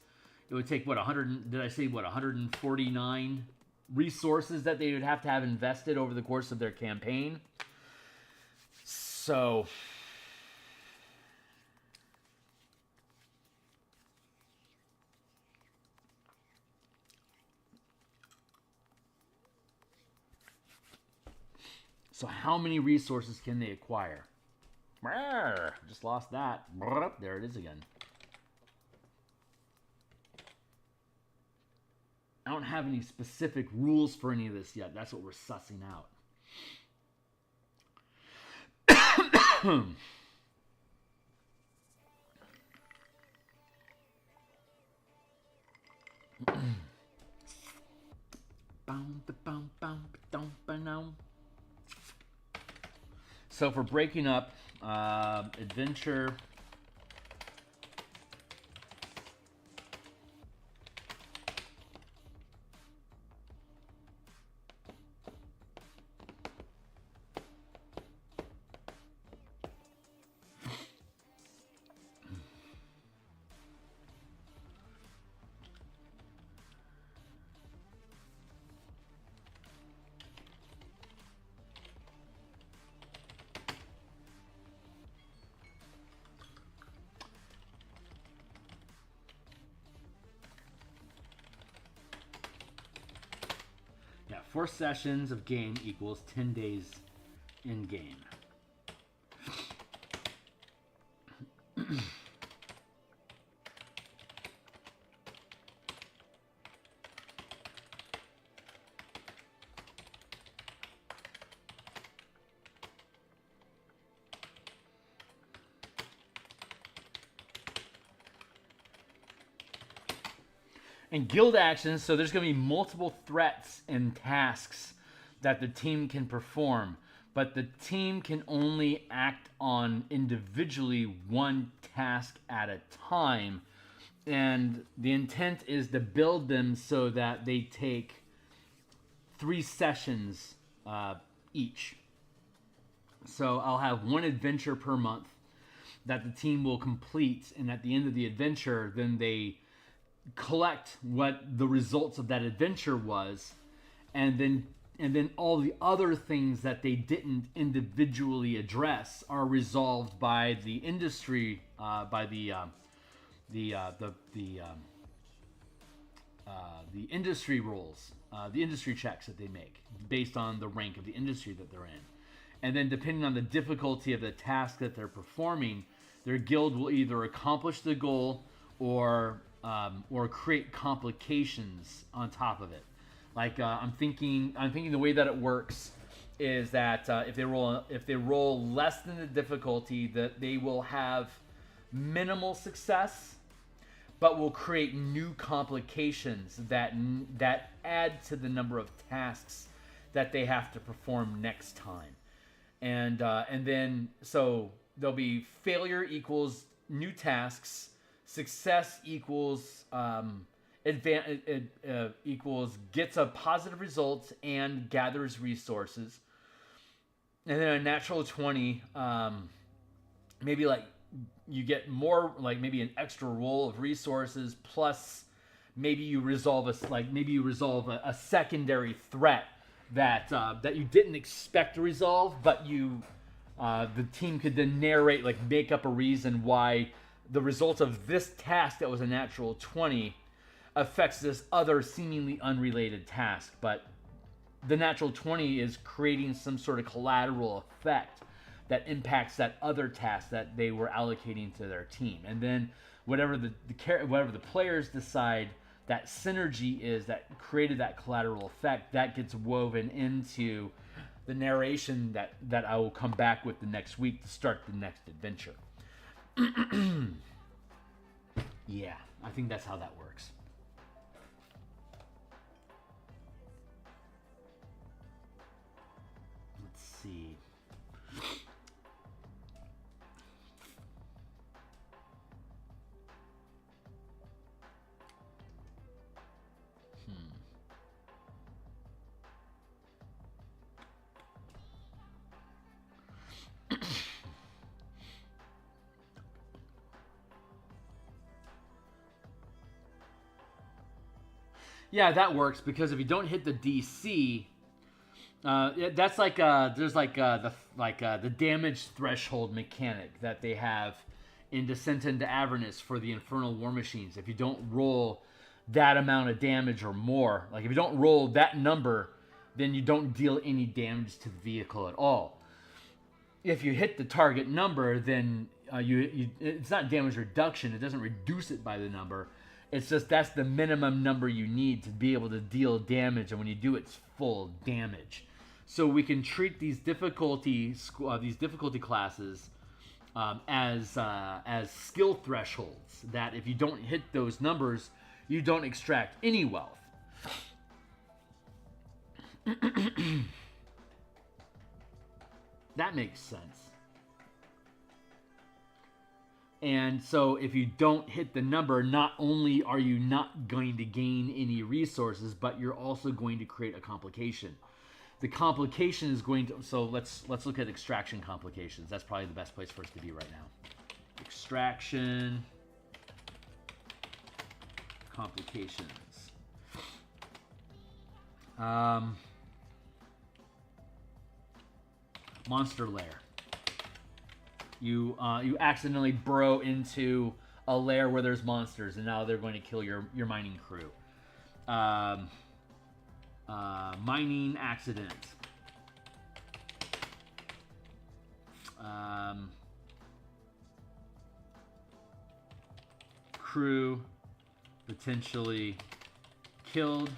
it would take what 100? Did I say what 149 resources that they would have to have invested over the course of their campaign? So how many resources can they acquire? Just lost that. There it is again. I don't have any specific rules for any of this yet. That's what we're sussing out. So for breaking up adventure, yeah, 4 sessions of game equals 10 days in game. And guild actions, so there's going to be multiple threats and tasks that the team can perform, but the team can only act on individually one task at a time. And the intent is to build them so that they take 3 sessions each. So I'll have 1 adventure per month that the team will complete, and at the end of the adventure, then they collect what the results of that adventure was, and then all the other things that they didn't individually address are resolved by the industry, by the industry rolls, the industry checks that they make based on the rank of the industry that they're in. And then depending on the difficulty of the task that they're performing, their guild will either accomplish the goal or create complications on top of it. Like I'm thinking the way that it works is that if they roll less than the difficulty, that they will have minimal success, but will create new complications that add to the number of tasks that they have to perform next time. And then so there'll be failure equals new tasks. Success equals equals gets a positive result and gathers resources. And then a natural 20, maybe like you get more, like maybe an extra roll of resources, plus maybe you resolve a secondary threat that you didn't expect to resolve, but the team could then narrate, like make up a reason why the result of this task that was a natural 20 affects this other seemingly unrelated task. But the natural 20 is creating some sort of collateral effect that impacts that other task that they were allocating to their team. And then whatever the players decide that synergy is that created that collateral effect, that gets woven into the narration that I will come back with the next week to start the next adventure. Yeah, I think that's how that works. Let's see. Yeah, that works because if you don't hit the DC, that's like there's like the damage threshold mechanic that they have in Descent into Avernus for the Infernal War Machines. If you don't roll that amount of damage or more, like if you don't roll that number, then you don't deal any damage to the vehicle at all. If you hit the target number, then it's not damage reduction. It doesn't reduce it by the number. It's just that's the minimum number you need to be able to deal damage, and when you do, it's full damage. So we can treat these difficulty classes as skill thresholds. That if you don't hit those numbers, you don't extract any wealth. That makes sense. And so if you don't hit the number, not only are you not going to gain any resources, but you're also going to create a complication. The complication is going to... So let's look at extraction complications. That's probably the best place for us to be right now. Extraction complications. Monster lair. You accidentally burrow into a lair where there's monsters, and now they're going to kill your mining crew. Mining accident. Crew potentially killed.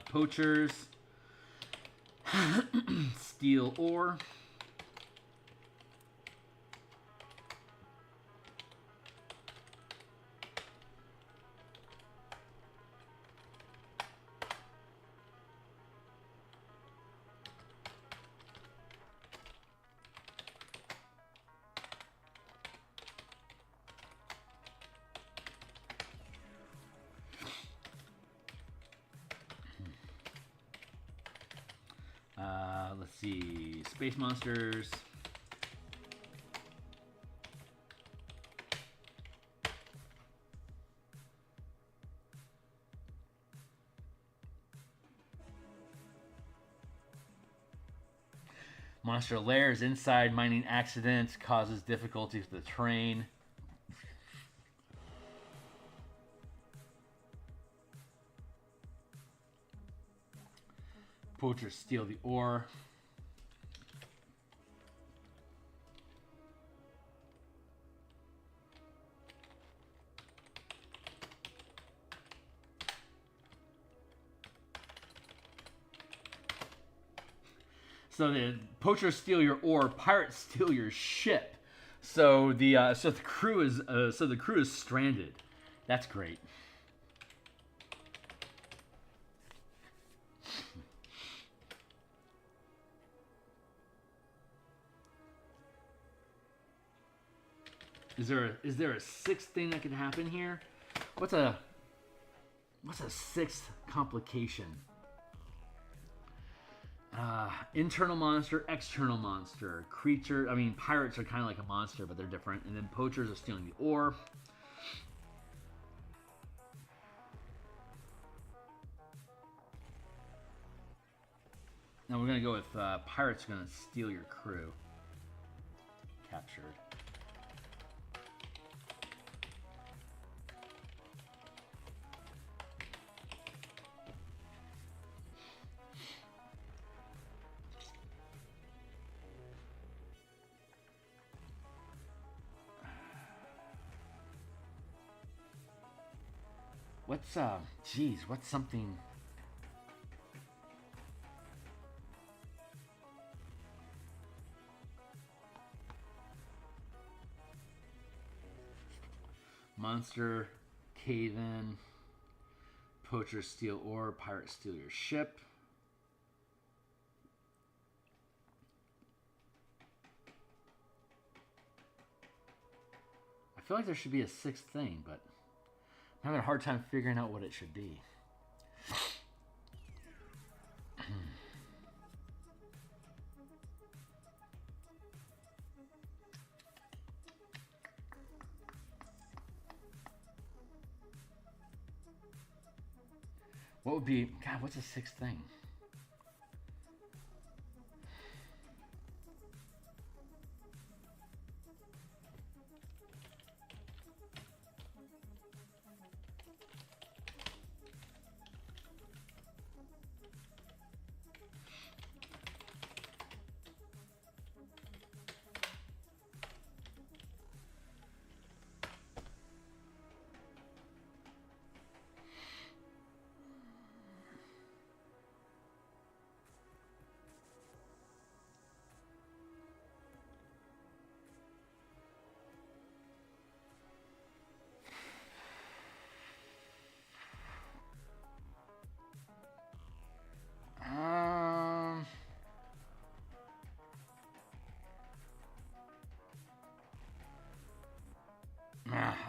Poachers steal ore. Let's see, space monsters. Monster lairs inside mining accidents causes difficulties to the terrain. Poachers steal the ore. So the poachers steal your ore, pirates steal your ship. So the crew is stranded. That's great. Is there a sixth thing that can happen here? What's a sixth complication? Internal monster, external monster, creature. I mean, pirates are kind of like a monster, but they're different. And then poachers are stealing the ore. Now we're gonna go with pirates are gonna steal your crew. Captured. What's something... Monster, cave-in, poacher steal ore, pirate steal your ship. I feel like there should be a sixth thing, but I'm having a hard time figuring out what it should be. What would be, God, what's the sixth thing?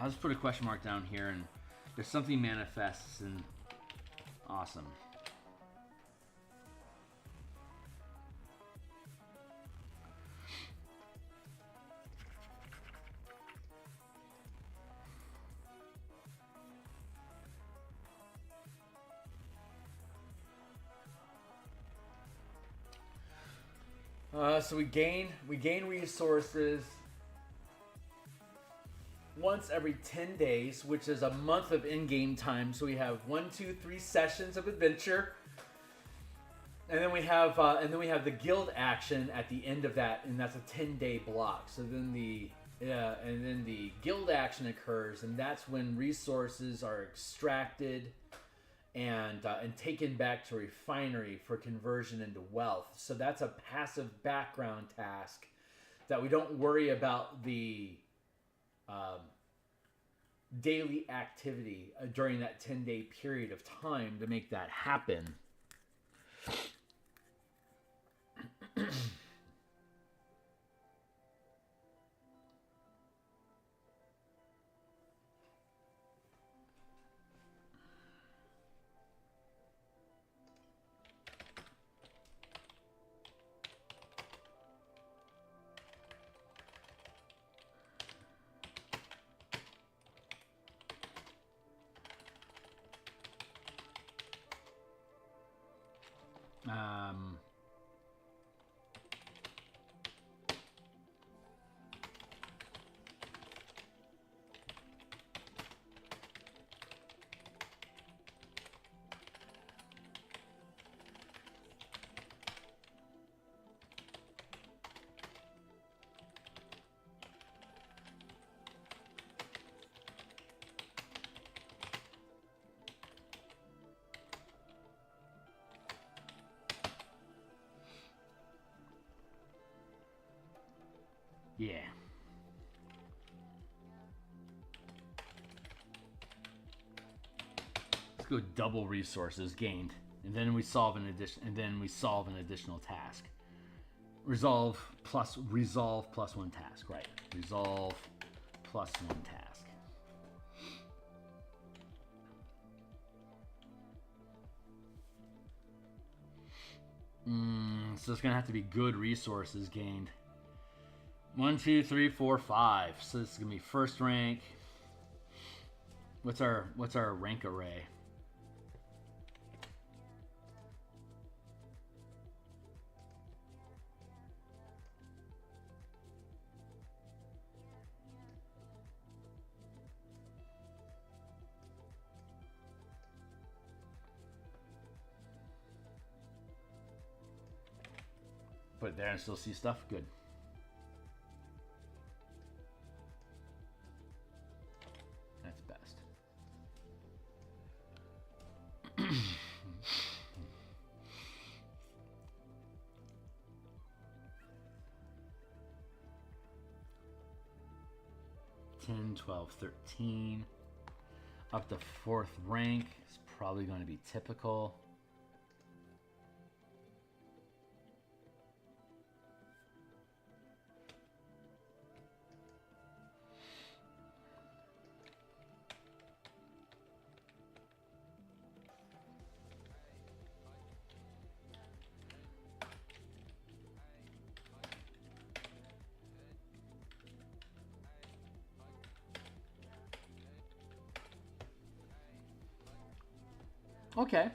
I'll just put a question mark down here, and there's something manifests, and awesome. So we gain resources once every 10 days, which is a month of in-game time. So we have 1, 2, 3 sessions of adventure, and then we have the guild action at the end of that, and that's a 10-day block. So then the guild action occurs, and that's when resources are extracted and taken back to refinery for conversion into wealth. So that's a passive background task that we don't worry about the daily activity during that 10-day period of time to make that happen. Yeah. Let's go double resources gained, and then we solve an additional task. Resolve plus 1 task, right? Resolve plus 1 task. So it's gonna have to be good resources gained. 1, 2, 3, 4, 5. So this is gonna be first rank. What's our rank array? Put it there and still see stuff. Good. That's best. 10, 12, 13. Up to 4th rank is probably going to be typical. Okay.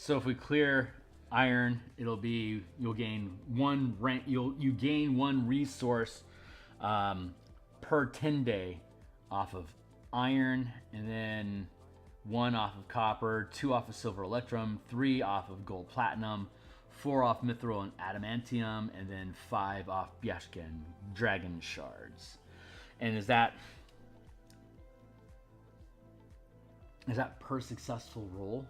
So if we clear iron, it'll be you'll gain one rank. You gain one resource per 10 day off of iron, and then 1 off of copper, 2 off of silver electrum, 3 off of gold platinum, 4 off mithril and adamantium, and then 5 off Biashka and dragon shards. And is that per successful roll?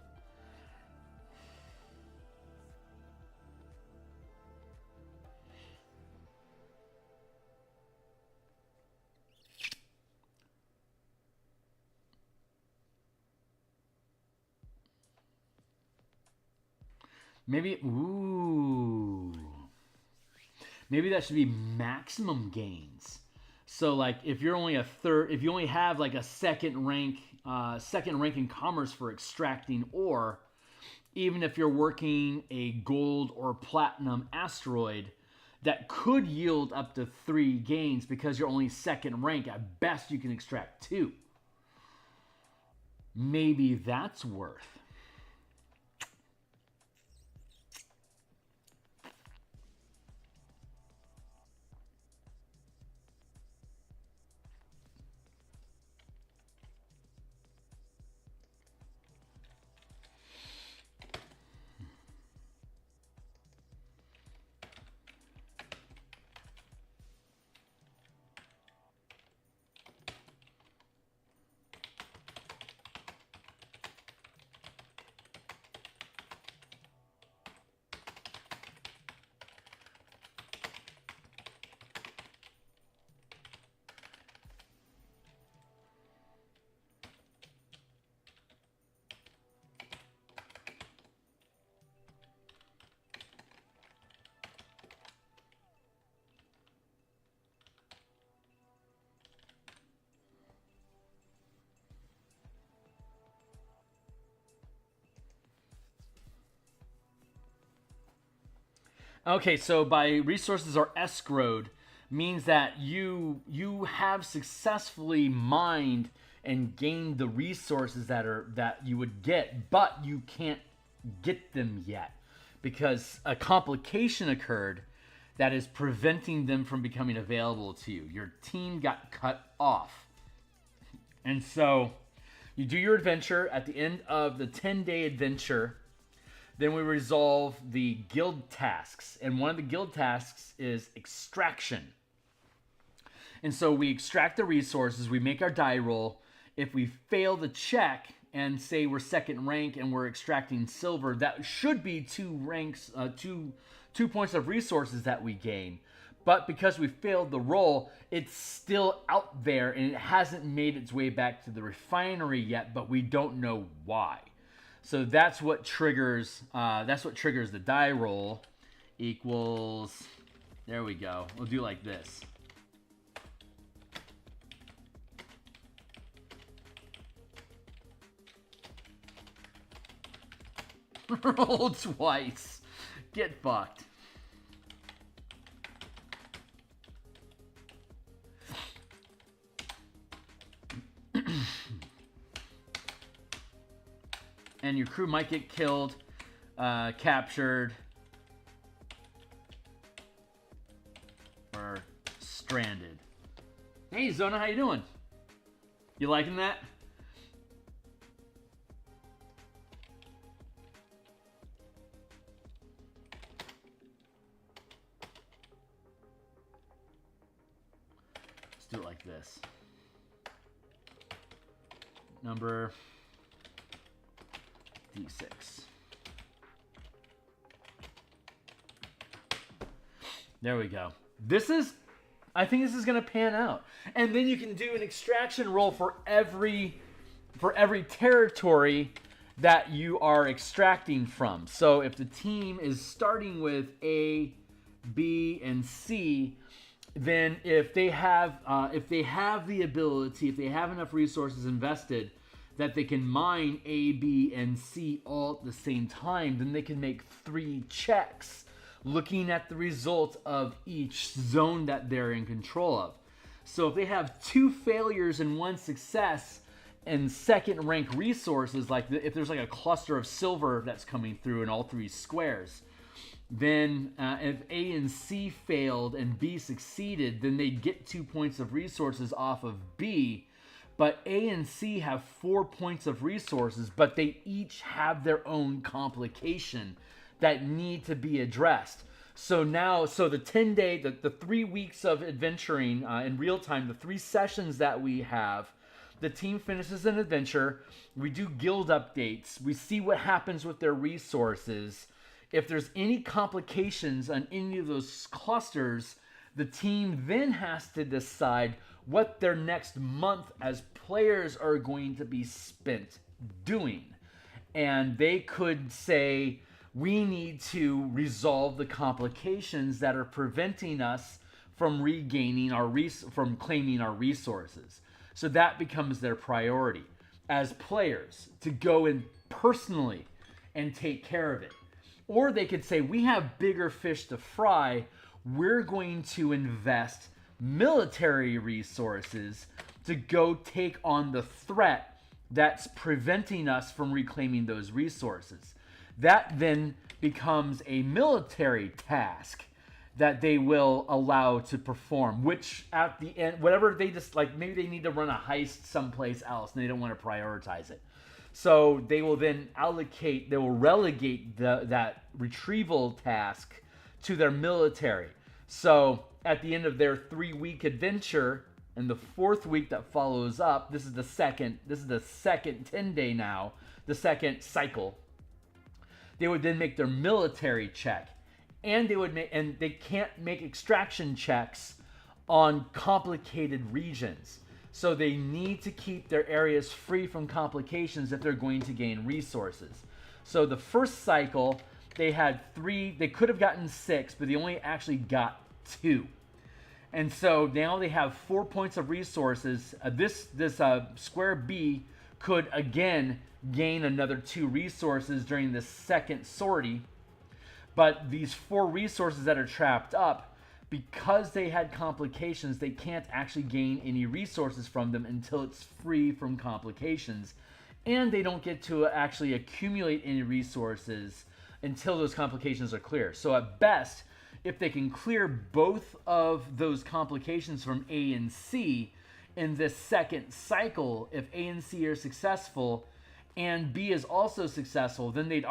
Maybe, ooh. Maybe that should be maximum gains. So like if you're only if you only have like a second rank in commerce for extracting ore, even if you're working a gold or platinum asteroid, that could yield up to 3 gains because you're only second rank. At best you can extract 2. Maybe that's worth. Okay, so by resources are escrowed means that you have successfully mined and gained the resources that you would get, but you can't get them yet because a complication occurred that is preventing them from becoming available to you. Your team got cut off. And so you do your adventure at the end of the 10-day adventure. Then we resolve the guild tasks. And one of the guild tasks is extraction. And so we extract the resources, we make our die roll. If we fail the check and say we're second rank and we're extracting silver, that should be 2 ranks, two points of resources that we gain. But because we failed the roll, it's still out there and it hasn't made its way back to the refinery yet, but we don't know why. So that's what triggers the die roll equals, there we go. We'll do like this. Roll twice. Get fucked. And your crew might get killed, captured, or stranded. Hey, Zona, how you doing? You liking that? Let's do it like this. Number D6. There we go. I think this is going to pan out. And then you can do an extraction roll for every territory that you are extracting from. So if the team is starting with A, B, and C, then if they have the ability, if they have enough resources invested that they can mine A, B, and C all at the same time, then they can make 3 checks looking at the results of each zone that they're in control of. So if they have 2 failures and 1 success, And second rank resources, like if there's like a cluster of silver that's coming through in all 3 squares, then if A and C failed and B succeeded, then they'd get 2 points of resources off of B. But A and C have 4 points of resources, but they each have their own complication that need to be addressed. So the 10-day, the 3 weeks of adventuring in real time, the 3 sessions that we have, the team finishes an adventure, we do guild updates, we see what happens with their resources. If there's any complications on any of those clusters, the team then has to decide what their next month as players are going to be spent doing. And they could say, we need to resolve the complications that are preventing us from regaining from claiming our resources. So that becomes their priority as players, to go in personally and take care of it. Or they could say, we have bigger fish to fry. We're going to invest military resources to go take on the threat that's preventing us from reclaiming those resources. That then becomes a military task that they will allow to perform, which at the end, whatever they just, like maybe they need to run a heist someplace else and they don't want to prioritize it. So they will then relegate that retrieval task to their military. So at the end of their 3-week adventure, and the 4th week that follows up, this is the second 10-day now, the second cycle, they would then make their military check. And they can't make extraction checks on complicated regions. So they need to keep their areas free from complications if they're going to gain resources. So the first cycle, they had 3, they could have gotten 6, but they only actually got 2. And so now they have 4 points of resources. This square B could again gain another 2 resources during the second sortie. But these 4 resources that are trapped up, because they had complications, they can't actually gain any resources from them until it's free from complications. And they don't get to actually accumulate any resources until those complications are clear. So at best, if they can clear both of those complications from A and C in this second cycle, if A and C are successful, and B is also successful, then they'd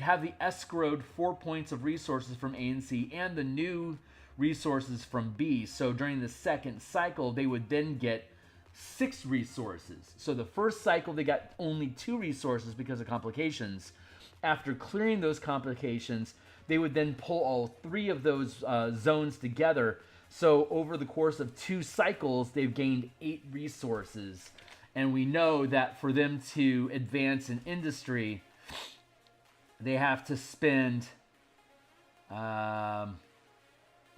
have the escrowed 4 points of resources from A and C and the new resources from B. So during the second cycle, they would then get 6 resources. So the first cycle, they got only 2 resources because of complications. After clearing those complications, they would then pull all 3 of those zones together. So over the course of 2 cycles, they've gained 8 resources. And we know that for them to advance in industry, they have to spend, to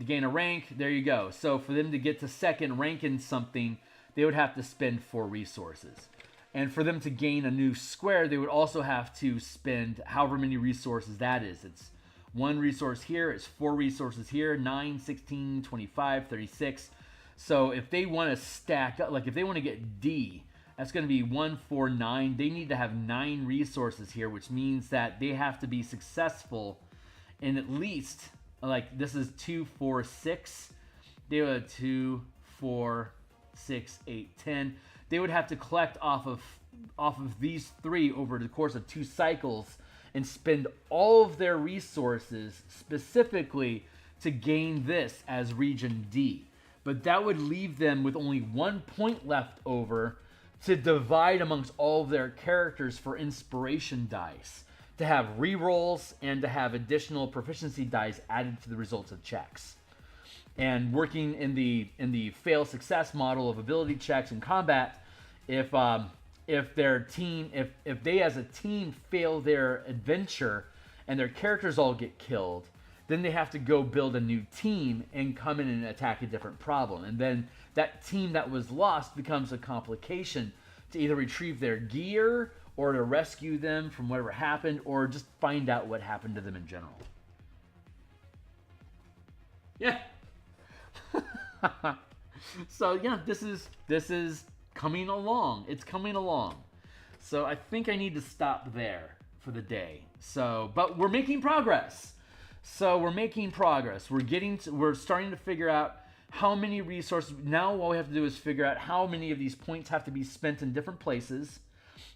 gain a rank, there you go. So for them to get to second rank in something, they would have to spend 4 resources. And for them to gain a new square, they would also have to spend however many resources that is. It's 1 resource here, it's 4 resources here, 9, 16, 25, 36. So if they want to stack up, like if they want to get D, that's going to be 1, 4, 9. They need to have 9 resources here, which means that they have to be successful in at least, like this is 2, 4, 6. They would have 2, 4, 6, 8, 10. They would have to collect off of these 3 over the course of 2 cycles and spend all of their resources specifically to gain this as region D. But that would leave them with only 1 point left over to divide amongst all of their characters for inspiration dice, to have rerolls and to have additional proficiency dice added to the results of checks. And working in the fail success model of ability checks in combat, if their team, if they as a team fail their adventure and their characters all get killed, then they have to go build a new team and come in and attack a different problem. And then that team that was lost becomes a complication to either retrieve their gear or to rescue them from whatever happened or just find out what happened to them in general. Yeah. So yeah, this is coming along. It's coming along. So I think I need to stop there for the day. So, but we're making progress. So we're making progress. We're starting to figure out how many resources. Now all we have to do is figure out how many of these points have to be spent in different places,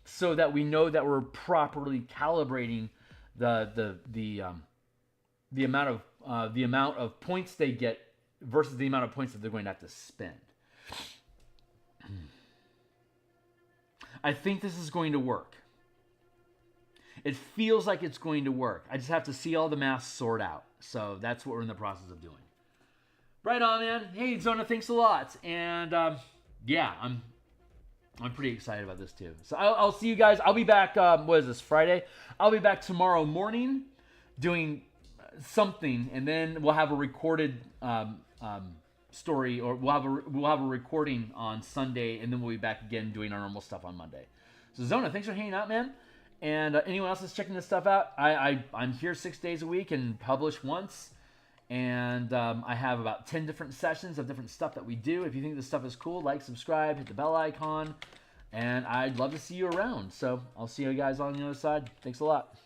so that we know that we're properly calibrating the amount of points they get versus the amount of points that they're going to have to spend. I think this is going to work. It feels like it's going to work. I just have to see all the math sort out. So that's what we're in the process of doing. Right on, man. Hey, Zona, thanks a lot. And yeah, I'm pretty excited about this too. So I'll see you guys. I'll be back. What is this, Friday? I'll be back tomorrow morning doing something, and then we'll have a recorded story, or we'll have a recording on Sunday, and then we'll be back again doing our normal stuff on Monday. So Zona, thanks for hanging out, man. And anyone else that's checking this stuff out, I'm here 6 days a week and publish once. And I have about 10 different sessions of different stuff that we do. If you think this stuff is cool, like, subscribe, hit the bell icon. And I'd love to see you around. So I'll see you guys on the other side. Thanks a lot.